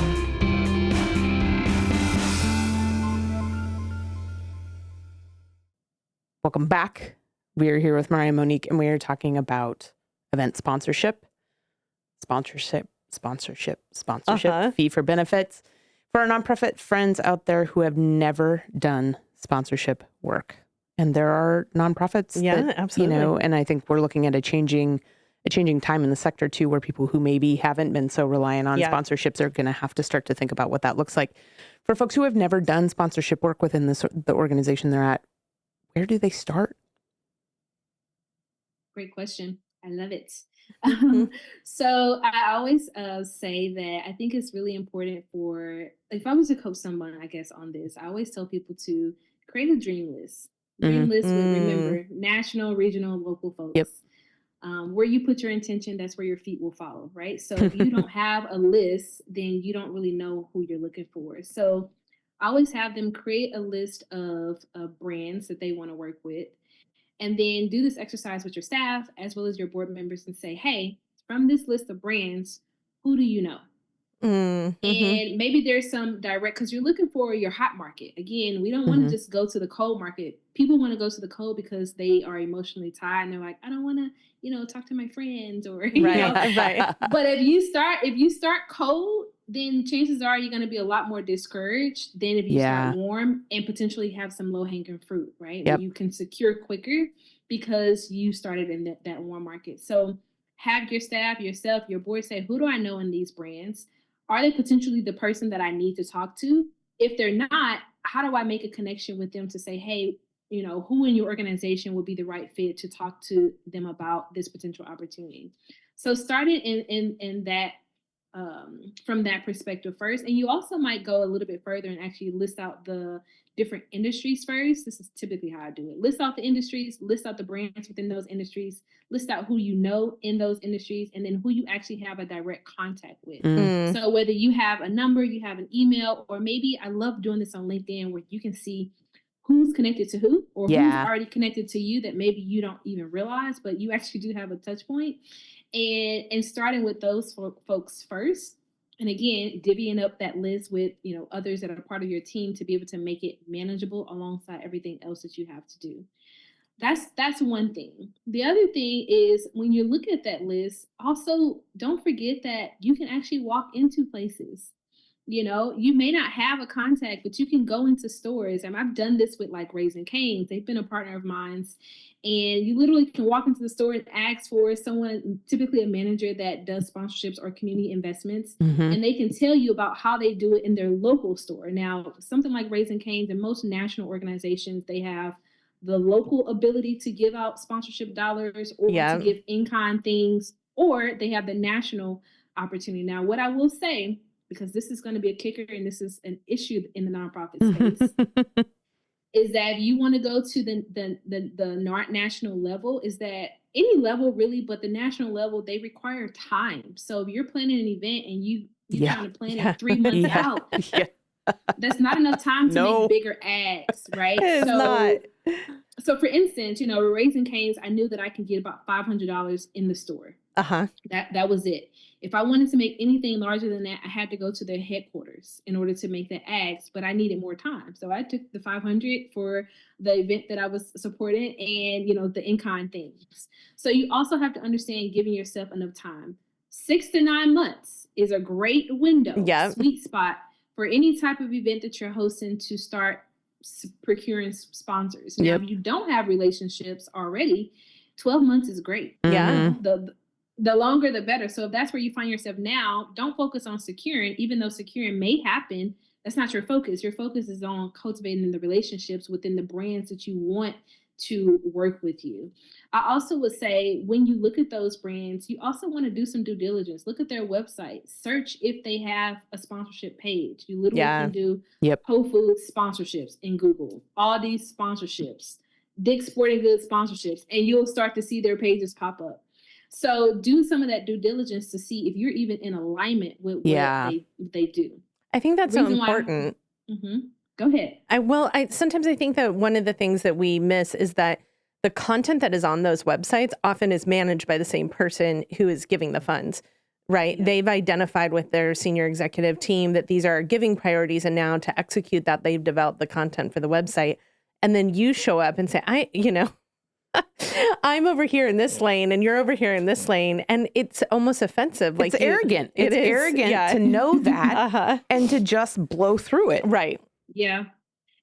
Welcome back. We are here with Mariah Monique, and we are talking about event sponsorship, sponsorship, Uh-huh. fee for benefits. For our nonprofit friends out there who have never done sponsorship work. And there are nonprofits that, absolutely. and I think we're looking at a changing time in the sector too, where people who maybe haven't been so reliant on sponsorships are going to have to start to think about what that looks like. For folks who have never done sponsorship work within the organization they're at, where do they start? Great question. I love it. So I always say that I think it's really important for, if I was to coach someone, I guess, on this, I always tell people to create a dream list. Dream list with, remember, national, regional, local folks. Yep. Where you put your intention, that's where your feet will follow, right? So if you don't have a list, then you don't really know who you're looking for. So I always have them create a list of brands that they want to work with. And then do this exercise with your staff as well as your board members and say, hey, from this list of brands, who do you know? And maybe there's some direct, because you're looking for your hot market. Again, we don't want to just go to the cold market. People want to go to the cold because they are emotionally tied and they're like, I don't want to, talk to my friends or, Right. But if you start cold, then chances are you're going to be a lot more discouraged than if you start warm and potentially have some low hanging fruit, right? Where you can secure quicker because you started in that warm market. So have your staff, yourself, your board say, who do I know in these brands? Are they potentially the person that I need to talk to? If they're not, how do I make a connection with them to say, hey, who in your organization would be the right fit to talk to them about this potential opportunity? So starting in that, from that perspective first. And you also might go a little bit further and actually list out the different industries first. This is typically how I do it. List out the industries, list out the brands within those industries, list out who you know in those industries, and then who you actually have a direct contact with. So whether you have a number, you have an email, or maybe I love doing this on LinkedIn where you can see who's connected to who or who's already connected to you that maybe you don't even realize, but you actually do have a touch point. And starting with those folks first. And again, divvying up that list with, others that are part of your team to be able to make it manageable alongside everything else that you have to do. That's one thing. The other thing is when you look at that list, also don't forget that you can actually walk into places. You may not have a contact, but you can go into stores. And I've done this with like Raising Cane's. They've been a partner of mine. And you literally can walk into the store and ask for someone, typically a manager that does sponsorships or community investments. And they can tell you about how they do it in their local store. Now, something like Raising Cane's and most national organizations, they have the local ability to give out sponsorship dollars or to give in-kind things, or they have the national opportunity. Now, what I will say, because this is going to be a kicker and this is an issue in the nonprofit space, is that if you want to go to the national level, is that any level really, but the national level, they require time. So if you're planning an event and you're trying to plan it 3 months out, that's not enough time to make bigger ads, right? It's not. So for instance, Raising Cane's, I knew that I could get about $500 in the store. That was it. If I wanted to make anything larger than that, I had to go to their headquarters in order to make the ads, but I needed more time. So I took the $500 for the event that I was supporting and, the in-kind things. So you also have to understand giving yourself enough time. 6 to 9 months is a great window, sweet spot for any type of event that you're hosting to start procuring sponsors. Now, if you don't have relationships already, 12 months is great. The longer, the better. So if that's where you find yourself now, don't focus on securing, even though securing may happen. That's not your focus. Your focus is on cultivating the relationships within the brands that you want to work with you. I also would say when you look at those brands, you also want to do some due diligence. Look at their website. Search if they have a sponsorship page. You literally can do Whole Foods sponsorships in Google, Aldi's sponsorships, Dick's Sporting Goods sponsorships, and you'll start to see their pages pop up. So do some of that due diligence to see if you're even in alignment with what they do. I think that's so important. Go ahead. Sometimes I think that one of the things that we miss is that the content that is on those websites often is managed by the same person who is giving the funds, right? Yeah. They've identified with their senior executive team that these are giving priorities, and now to execute that, they've developed the content for the website. And then you show up and say, I'm over here in this lane and you're over here in this lane. And it's almost offensive. It's arrogant. It's arrogant to know that and to just blow through it. Right. Yeah.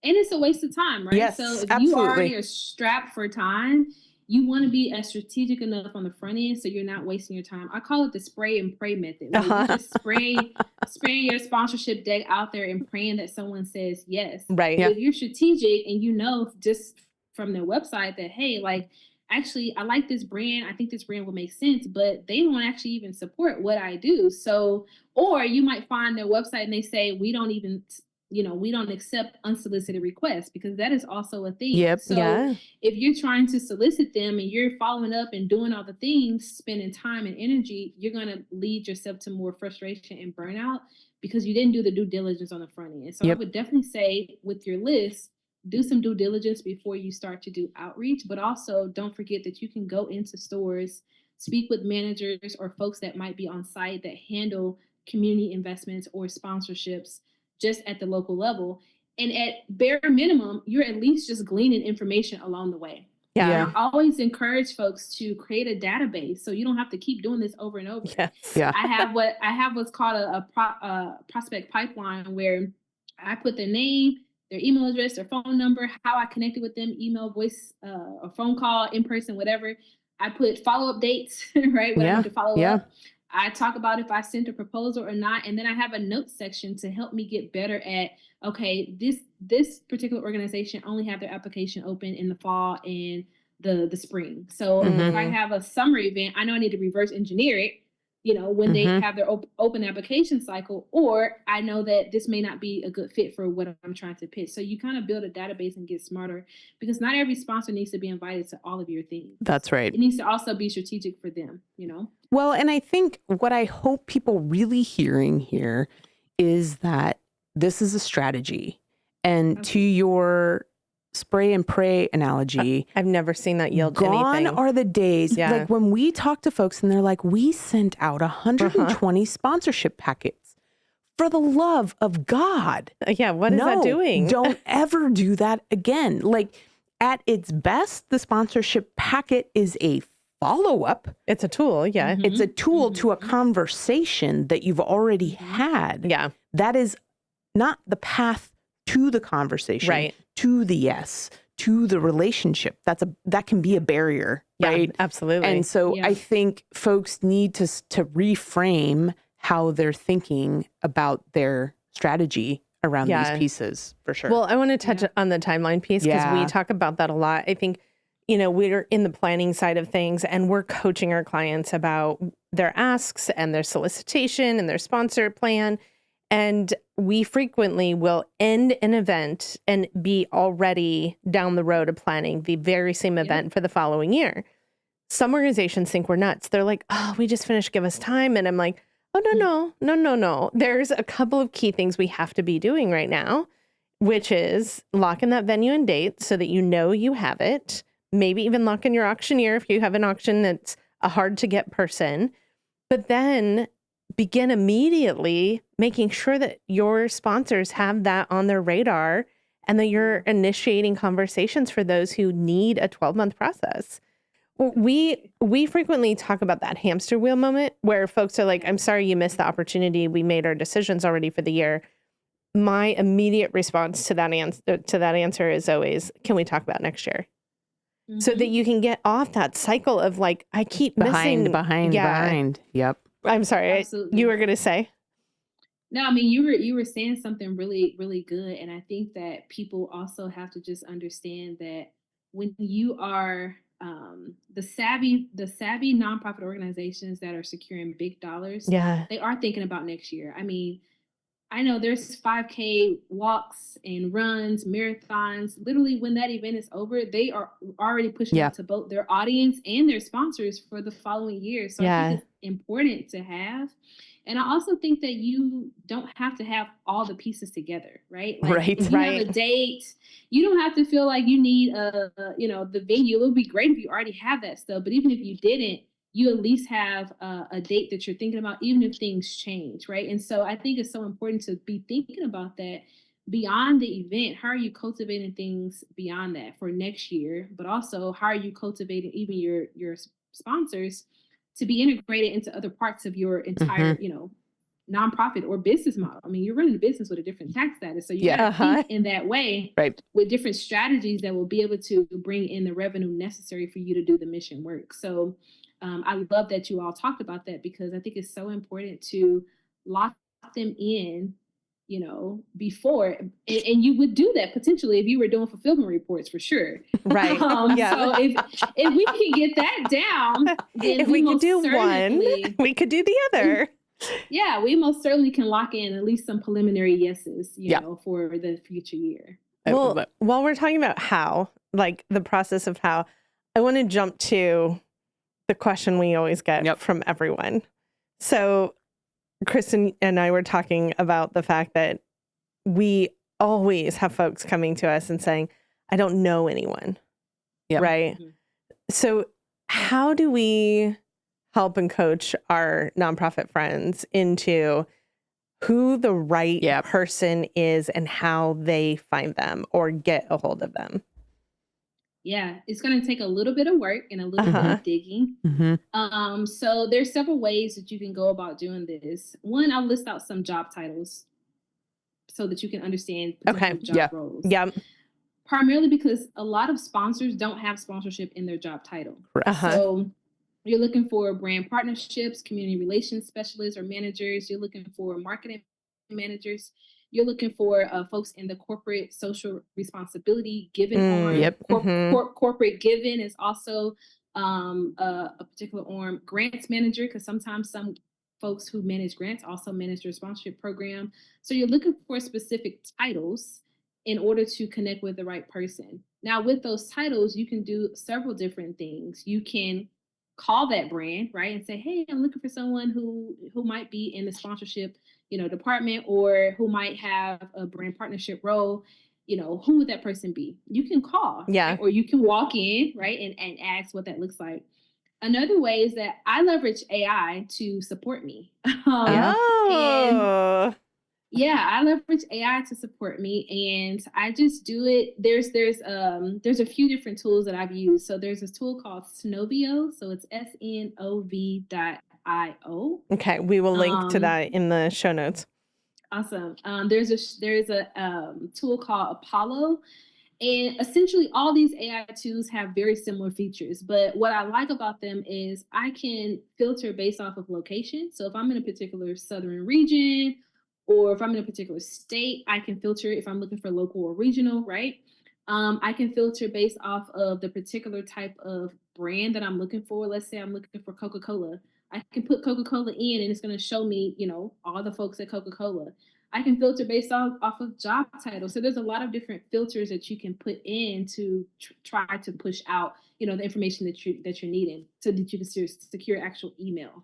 And it's a waste of time, right? Yes, so if absolutely. you already are strapped for time, you want to be as strategic enough on the front end so you're not wasting your time. I call it the spray and pray method. Where you just spraying your sponsorship deck out there and praying that someone says yes. Right. If you're strategic and you know just from their website that, hey, like, actually, I like this brand. I think this brand will make sense, but they don't actually even support what I do. So, or you might find their website and they say, we don't accept unsolicited requests, because that is also a thing. Yep. So if you're trying to solicit them and you're following up and doing all the things, spending time and energy, you're going to lead yourself to more frustration and burnout because you didn't do the due diligence on the front end. So I would definitely say with your list, do some due diligence before you start to do outreach, but also don't forget that you can go into stores, speak with managers or folks that might be on site that handle community investments or sponsorships just at the local level. And at bare minimum, you're at least just gleaning information along the way. Yeah. And I always encourage folks to create a database so you don't have to keep doing this over and over. Yes. Yeah. I have what's called a prospect pipeline, where I put their name, their email address, their phone number, how I connected with them, email, voice, a phone call, in person, whatever. I put follow-up dates, right? When I need to follow up. I talk about if I sent a proposal or not. And then I have a notes section to help me get better at, okay, this particular organization only have their application open in the fall and the spring. So if I have a summer event, I know I need to reverse engineer it, when they have their open application cycle, or I know that this may not be a good fit for what I'm trying to pitch. So you kind of build a database and get smarter, because not every sponsor needs to be invited to all of your things. That's right. It needs to also be strategic for them, Well, and I think what I hope people really hearing here is that this is a strategy. And to your spray and pray analogy, I've never seen that yield gone anything. are the days. Like when we talk to folks and they're like, we sent out 120 sponsorship packets. For the love of God. Yeah, what is that doing? Don't ever do that again. Like at its best, the sponsorship packet is a follow-up. It's a tool, yeah. It's a tool to a conversation that you've already had. Yeah. That is not the path to the conversation, right? To the yes, to the relationship. That can be a barrier, right? Absolutely. And so I think folks need to reframe how they're thinking about their strategy around these pieces, for sure. Well, I want to touch on the timeline piece, because we talk about that a lot. I think, we're in the planning side of things, and we're coaching our clients about their asks and their solicitation and their sponsor plan. And we frequently will end an event and be already down the road of planning the very same event for the following year. Some organizations think we're nuts. They're like, oh, we just finished, give us time. And I'm like, oh, no. There's a couple of key things we have to be doing right now, which is lock in that venue and date so that you have it. Maybe even lock in your auctioneer if you have an auction that's a hard to get person. But then begin immediately making sure that your sponsors have that on their radar, and that you're initiating conversations for those who need a 12-month process. We frequently talk about that hamster wheel moment where folks are like, I'm sorry you missed the opportunity. We made our decisions already for the year. My immediate response to that answer is always, can we talk about next year? So that you can get off that cycle of like, I keep missing. Behind. Yep. I'm sorry. Absolutely. You were going to say? No, I mean, you were saying something really, really good. And I think that people also have to just understand that when you are the savvy nonprofit organizations that are securing big dollars, they are thinking about next year. I mean, I know there's 5K walks and runs, marathons. Literally, when that event is over, they are already pushing out to both their audience and their sponsors for the following year. So I think it's important to have. And I also think that you don't have to have all the pieces together, right? Like if you have a date, you don't have to feel like you need the venue. It would be great if you already have that stuff. But even if you didn't, you at least have a date that you're thinking about, even if things change, right? And so I think it's so important to be thinking about that beyond the event, how are you cultivating things beyond that for next year? But also, how are you cultivating even your sponsors to be integrated into other parts of your entire, nonprofit or business model? I mean, you're running a business with a different tax status, so you got to think in that way, right, with different strategies that will be able to bring in the revenue necessary for you to do the mission work. So I love that you all talked about that, because I think it's so important to lock them in, before, and you would do that potentially if you were doing fulfillment reports, for sure. Right. Yeah. So if we can get that down, then if we could do one, certainly, we could do the other. Yeah, we most certainly can lock in at least some preliminary yeses, for the future year. Well, while we're talking about how, like the process of how, I want to jump to the question we always get from everyone. So Kristin and I were talking about the fact that we always have folks coming to us and saying, I don't know anyone. Right? Mm-hmm. So how do we help and coach our nonprofit friends into who the right person is and how they find them or get a hold of them? Yeah, it's going to take a little bit of work and a little bit of digging. Mm-hmm. So there's several ways that you can go about doing this. One, I'll list out some job titles so that you can understand job roles. Yeah. Primarily because a lot of sponsors don't have sponsorship in their job title. So you're looking for brand partnerships, community relations specialists or managers. You're looking for marketing managers. You're looking for folks in the corporate social responsibility given arm. Corporate giving is also a particular arm. Grants manager, because sometimes some folks who manage grants also manage their sponsorship program. So you're looking for specific titles in order to connect with the right person. Now, with those titles, you can do several different things. You can call that brand, right, and say, hey, I'm looking for someone who might be in the sponsorship department, or who might have a brand partnership role. Who would that person be? You can call, right? Or you can walk in, right, and ask what that looks like. Another way is that I leverage AI to support me. I leverage AI to support me, and I just do it. There's a few different tools that I've used. So there's this tool called Snovio. So it's SNOV.io. Okay, we will link to that in the show notes. Awesome. There's a tool called Apollo. And essentially all these AI tools have very similar features, but what I like about them is I can filter based off of location. So if I'm in a particular southern region, or if I'm in a particular state, I can filter if I'm looking for local or regional, right? I can filter based off of the particular type of brand that I'm looking for. Let's say I'm looking for Coca-Cola. I can put Coca-Cola in and it's going to show me, all the folks at Coca-Cola. I can filter based off of job title. So there's a lot of different filters that you can put in to try to push out, the information that you're needing so that you can secure actual email.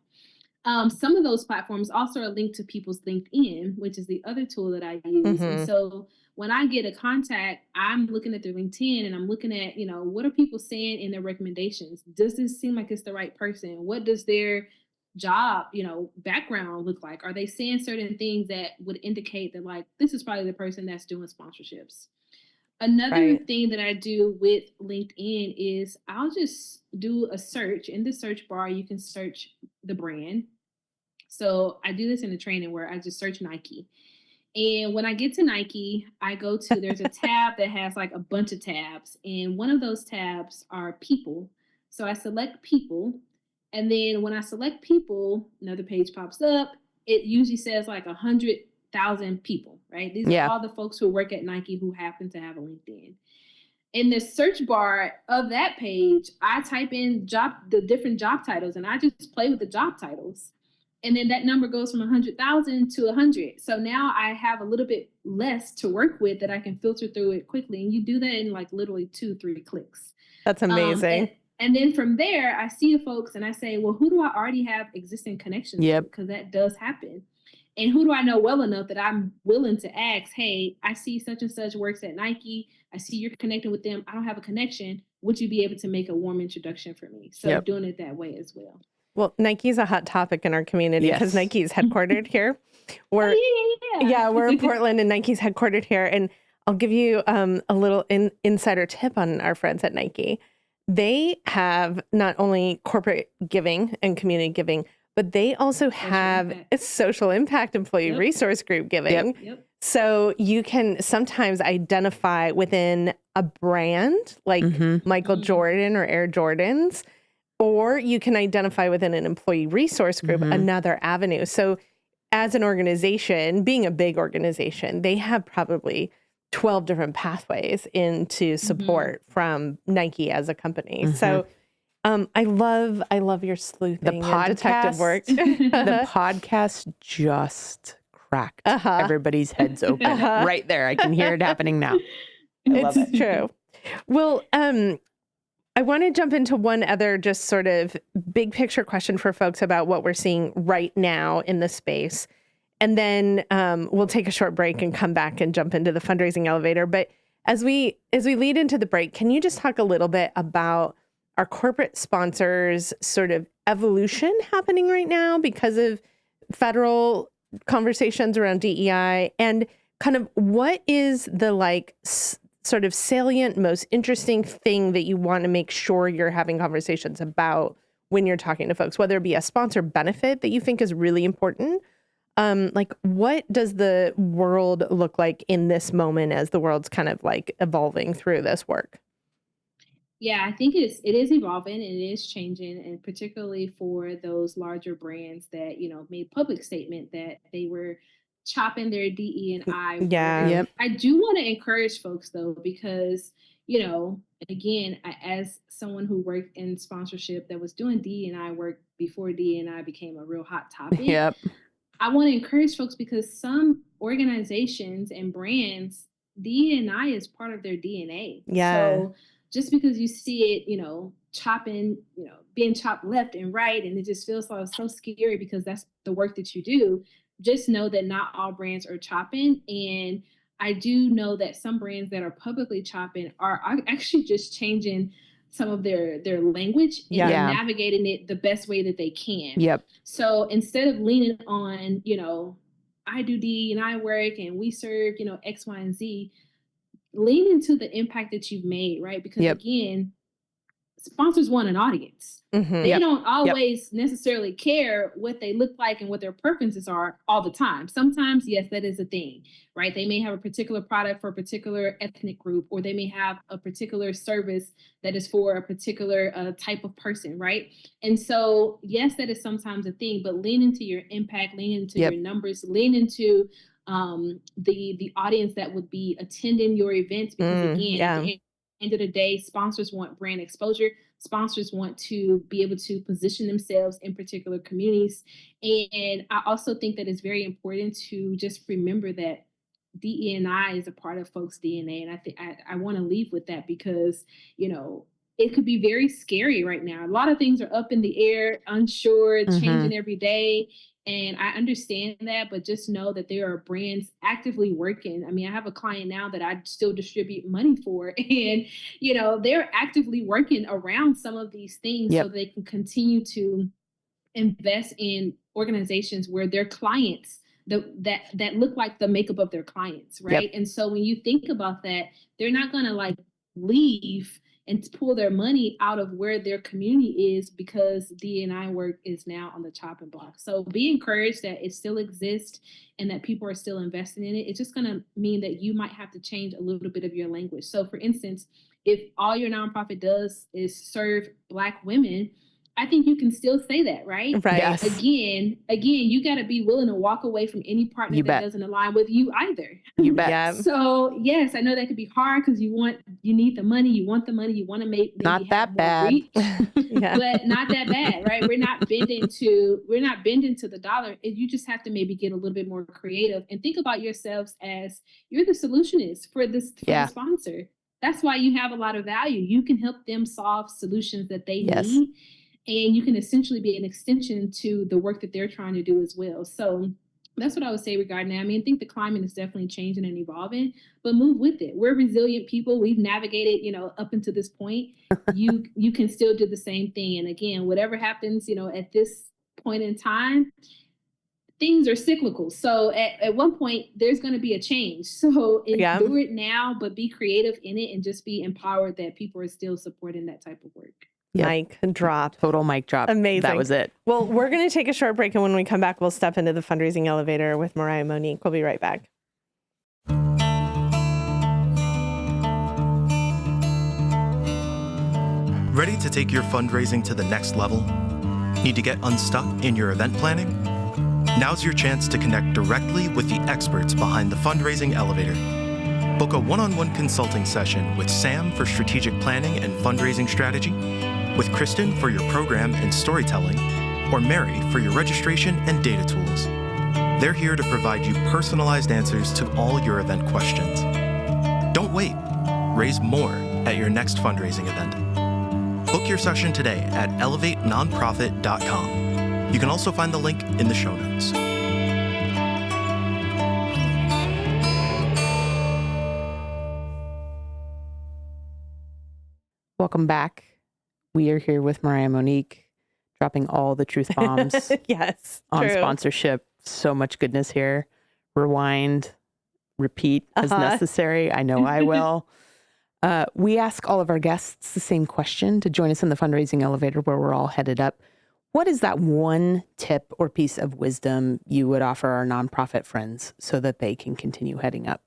Some of those platforms also are linked to people's LinkedIn, which is the other tool that I use. Mm-hmm. And so when I get a contact, I'm looking at their LinkedIn and I'm looking at, what are people saying in their recommendations? Does this seem like it's the right person? What does their job, background look like? Are they saying certain things that would indicate that, like, this is probably the person that's doing sponsorships? Another thing that I do with LinkedIn is I'll just do a search. In the search bar, you can search the brand. So I do this in the training where I just search Nike. And when I get to Nike, I go to, there's a tab that has like a bunch of tabs. And one of those tabs are people. So I select people. And then when I select people, another page pops up. It usually says like 100,000 people, right? These are all the folks who work at Nike who happen to have a LinkedIn. In the search bar of that page, I type in the different job titles, and I just play with the job titles. And then that number goes from 100,000 to 100. So now I have a little bit less to work with that I can filter through it quickly. And you do that in like literally 2-3 clicks. That's amazing. And then from there, I see the folks and I say, well, who do I already have existing connections with? Because that does happen. And who do I know well enough that I'm willing to ask, hey, I see such and such works at Nike. I see you're connecting with them. I don't have a connection. Would you be able to make a warm introduction for me? So doing it that way as well. Well, Nike's a hot topic in our community because Yes. Nike's headquartered here. We're Yeah. we're in Portland and Nike's headquartered here. And I'll give you a little insider tip on our friends at Nike. They have not only corporate giving and community giving, but they also have a social impact employee resource group giving. Yep. So you can sometimes identify within a brand like Michael Jordan or Air Jordans, or you can identify within an employee resource group another avenue. So as an organization, being a big organization, they have probably 12 different pathways into support from Nike as a company. So I love your sleuthing and detective work. The podcast just cracked everybody's heads open right there. I can hear it happening now. I love it. True. Well, I want to jump into one other just sort of big picture question for folks about what we're seeing right now in the space. And then we'll take a short break and come back and jump into the fundraising elevator. But as we lead into the break, can you just talk a little bit about our corporate sponsors sort of evolution happening right now because of federal conversations around DEI, and kind of what is the sort of salient, most interesting thing that you want to make sure you're having conversations about when you're talking to folks, whether it be a sponsor benefit that you think is really important. What does the world look like in this moment as the world's kind of like evolving through this work? Yeah, I think it is evolving and it is changing, and particularly for those larger brands that, made public statement that they were chopping their DE&I. Yeah. Yep. I do want to encourage folks though, because, again, as someone who worked in sponsorship that was doing DE&I work before DE&I became a real hot topic. Yep. I want to encourage folks because some organizations and brands, DE&I is part of their DNA. Yeah. So just because you see it, chopping, being chopped left and right, and it just feels so scary because that's the work that you do, just know that not all brands are chopping. And I do know that some brands that are publicly chopping are actually just changing some of their language and navigating it the best way that they can. Yep. So instead of leaning on, I do D&I work and we serve, X, Y, and Z, lean into the impact that you've made, right? Because again, sponsors want an audience. They don't always necessarily care what they look like and what their preferences are all the time. Sometimes, yes, that is a thing, right? They may have a particular product for a particular ethnic group, or they may have a particular service that is for a particular type of person, right? And so, yes, that is sometimes a thing, but lean into your impact, lean into your numbers, lean into the audience that would be attending your events, because again, at the end of the day, sponsors want brand exposure. Sponsors want to be able to position themselves in particular communities. And I also think that it's very important to just remember that DE&I is a part of folks' DNA. And I think I want to leave with that because, it could be very scary right now. A lot of things are up in the air, unsure, changing every day. And I understand that, but just know that there are brands actively working. I mean, I have a client now that I still distribute money for, and, they're actively working around some of these things so they can continue to invest in organizations where their clients, that look like the makeup of their clients, right? And so when you think about that, they're not going to leave and pull their money out of where their community is because D&I work is now on the chopping block. So be encouraged that it still exists and that people are still investing in it. It's just going to mean that you might have to change a little bit of your language. So for instance, if all your nonprofit does is serve Black women, I think you can still say that, right? Right. Yes. Again, you got to be willing to walk away from any partner that doesn't align with you either. You bet. Yeah. So yes, I know that could be hard because you need the money, you want the money, you want to make not that bad, but not that bad, right? We're not bending to the dollar. You just have to maybe get a little bit more creative and think about yourselves as you're the solutionist for the sponsor. That's why you have a lot of value. You can help them solve solutions that they need. And you can essentially be an extension to the work that they're trying to do as well. So That's what I would say regarding that. I mean, I think the climate is definitely changing and evolving, but move with it. We're resilient people. We've navigated, up until this point. You can still do the same thing. And again, whatever happens, at this point in time, things are cyclical. So at one point, there's going to be a change. So endure it now, but be creative in it and just be empowered that people are still supporting that type of work. Mic drop. Total mic drop. Amazing. That was it. Well, we're going to take a short break, and when we come back, we'll step into the fundraising elevator with Mariah Monique. We'll be right back. Ready to take your fundraising to the next level? Need to get unstuck in your event planning? Now's your chance to connect directly with the experts behind the fundraising elevator. Book a one-on-one consulting session with Sam for strategic planning and fundraising strategy, with Kristin for your program and storytelling, or Mary for your registration and data tools. They're here to provide you personalized answers to all your event questions. Don't wait. Raise more at your next fundraising event. Book your session today at elevatenonprofit.com. You can also find the link in the show notes. Welcome back. We are here with Mariah Monique, dropping all the truth bombs Yes, on true. sponsorship. So much goodness here. Rewind, repeat as necessary. I know I will. We ask all of our guests the same question to join us in the fundraising elevator where we're all headed up. What is that one tip or piece of wisdom you would offer our nonprofit friends so that they can continue heading up?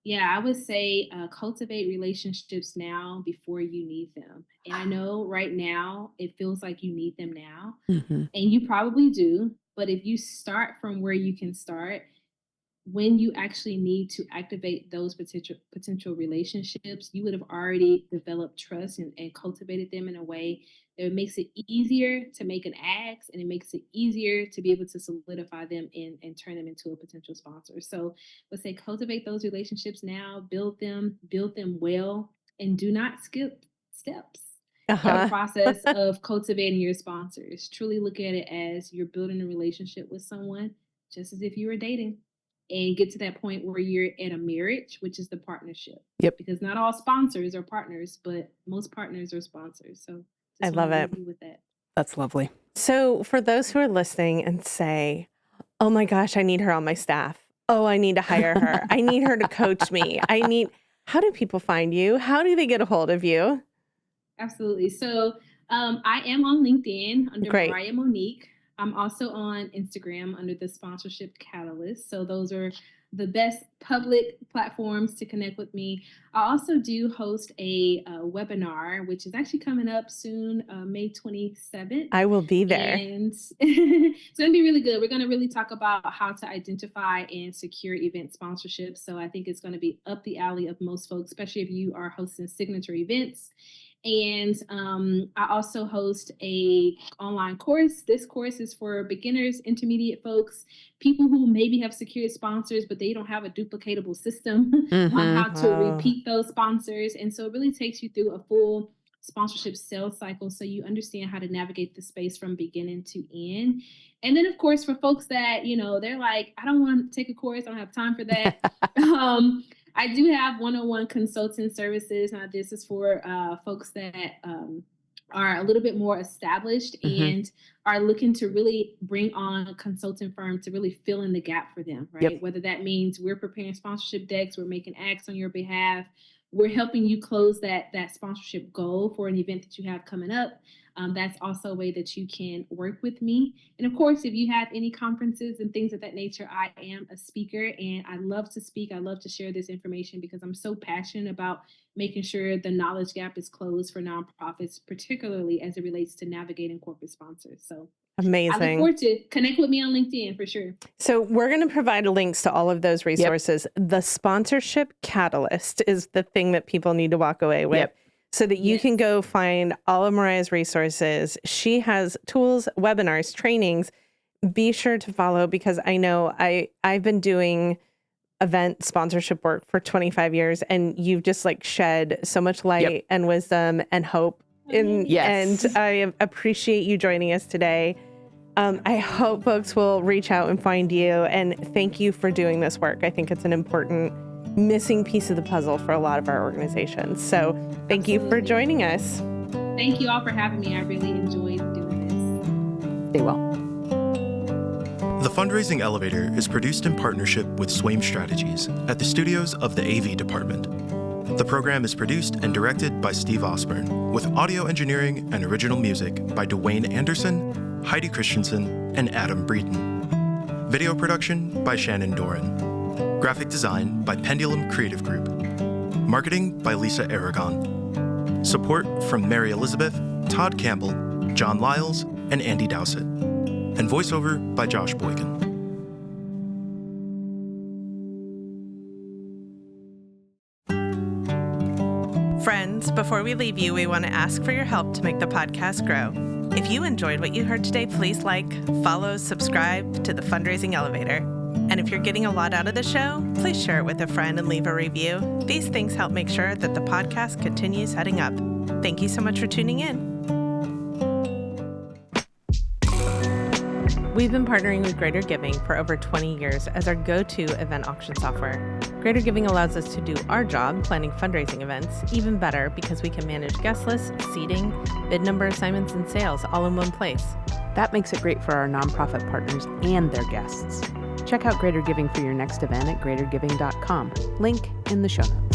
Yeah, I would say cultivate relationships now before you need them. And I know right now it feels like you need them now, and you probably do. But if you start from where you can start, when you actually need to activate those potential relationships, you would have already developed trust and cultivated them in a way that makes it easier to make an ask, and it makes it easier to be able to solidify them and turn them into a potential sponsor. So let's say cultivate those relationships now, build them well, and do not skip steps in the process of cultivating your sponsors. Truly look at it as you're building a relationship with someone, just as if you were dating. And get to that point where you're at a marriage, which is the partnership. Yep. Because not all sponsors are partners, but most partners are sponsors. So I love it. leave you with that. That's lovely. So for those who are listening and say, oh my gosh, I need her on my staff. Oh, I need to hire her. I need her to coach me. How do people find you? How do they get a hold of you? Absolutely. So I am on LinkedIn under Great. Mariah Monique. I'm also on Instagram under the Sponsorship Catalyst. So those are the best public platforms to connect with me. I also do host a webinar, which is actually coming up soon, May 27th. I will be there. And it's going to be really good. We're going to really talk about how to identify and secure event sponsorships. So I think it's going to be up the alley of most folks, especially if you are hosting signature events. And I also host a online course. This course is for beginners, intermediate folks, people who maybe have secured sponsors, but they don't have a duplicatable system on how to repeat those sponsors. And so it really takes you through a full sponsorship sales cycle so you understand how to navigate the space from beginning to end. And then, of course, for folks that, they're like, I don't want to take a course. I don't have time for that. I do have one-on-one consulting services. Now, this is for folks that are a little bit more established and are looking to really bring on a consulting firm to really fill in the gap for them, right? Yep. Whether that means we're preparing sponsorship decks, we're making acts on your behalf, we're helping you close that sponsorship goal for an event that you have coming up. That's also a way that you can work with me. And of course, if you have any conferences and things of that nature, I am a speaker and I love to speak. I love to share this information because I'm so passionate about making sure the knowledge gap is closed for nonprofits, particularly as it relates to navigating corporate sponsors. So amazing. I look forward to connect with me on LinkedIn for sure. So we're going to provide links to all of those resources. Yep. The Sponsorship Catalyst is the thing that people need to walk away with. Yep. So that you can go find all of Mariah's resources. She has tools, webinars, trainings. Be sure to follow because I know I've been doing event sponsorship work for 25 years and you've just shed so much light and wisdom and hope. And I appreciate you joining us today. I hope folks will reach out and find you. And thank you for doing this work. I think it's an important missing piece of the puzzle for a lot of our organizations. So thank you for joining us. Thank you all for having me. I really enjoyed doing this. Stay well. The Fundraising Elevator is produced in partnership with Swaim Strategies at the studios of the AV Department. The program is produced and directed by Steve Osborne, with audio engineering and original music by Dwayne Anderson, Heidi Christensen, and Adam Breeden. Video production by Shannon Doran. Graphic design by Pendulum Creative Group. Marketing by Lisa Aragon. Support from Mary Elizabeth, Todd Campbell, John Lyles, and Andy Dowsett. And voiceover by Josh Boykin. Friends, before we leave you, we want to ask for your help to make the podcast grow. If you enjoyed what you heard today, please like, follow, subscribe to the Fundraising Elevator. And if you're getting a lot out of the show, please share it with a friend and leave a review. These things help make sure that the podcast continues heading up. Thank you so much for tuning in. We've been partnering with Greater Giving for over 20 years as our go-to event auction software. Greater Giving allows us to do our job, planning fundraising events, even better because we can manage guest lists, seating, bid number assignments, and sales all in one place. That makes it great for our nonprofit partners and their guests. Check out Greater Giving for your next event at greatergiving.com. Link in the show notes.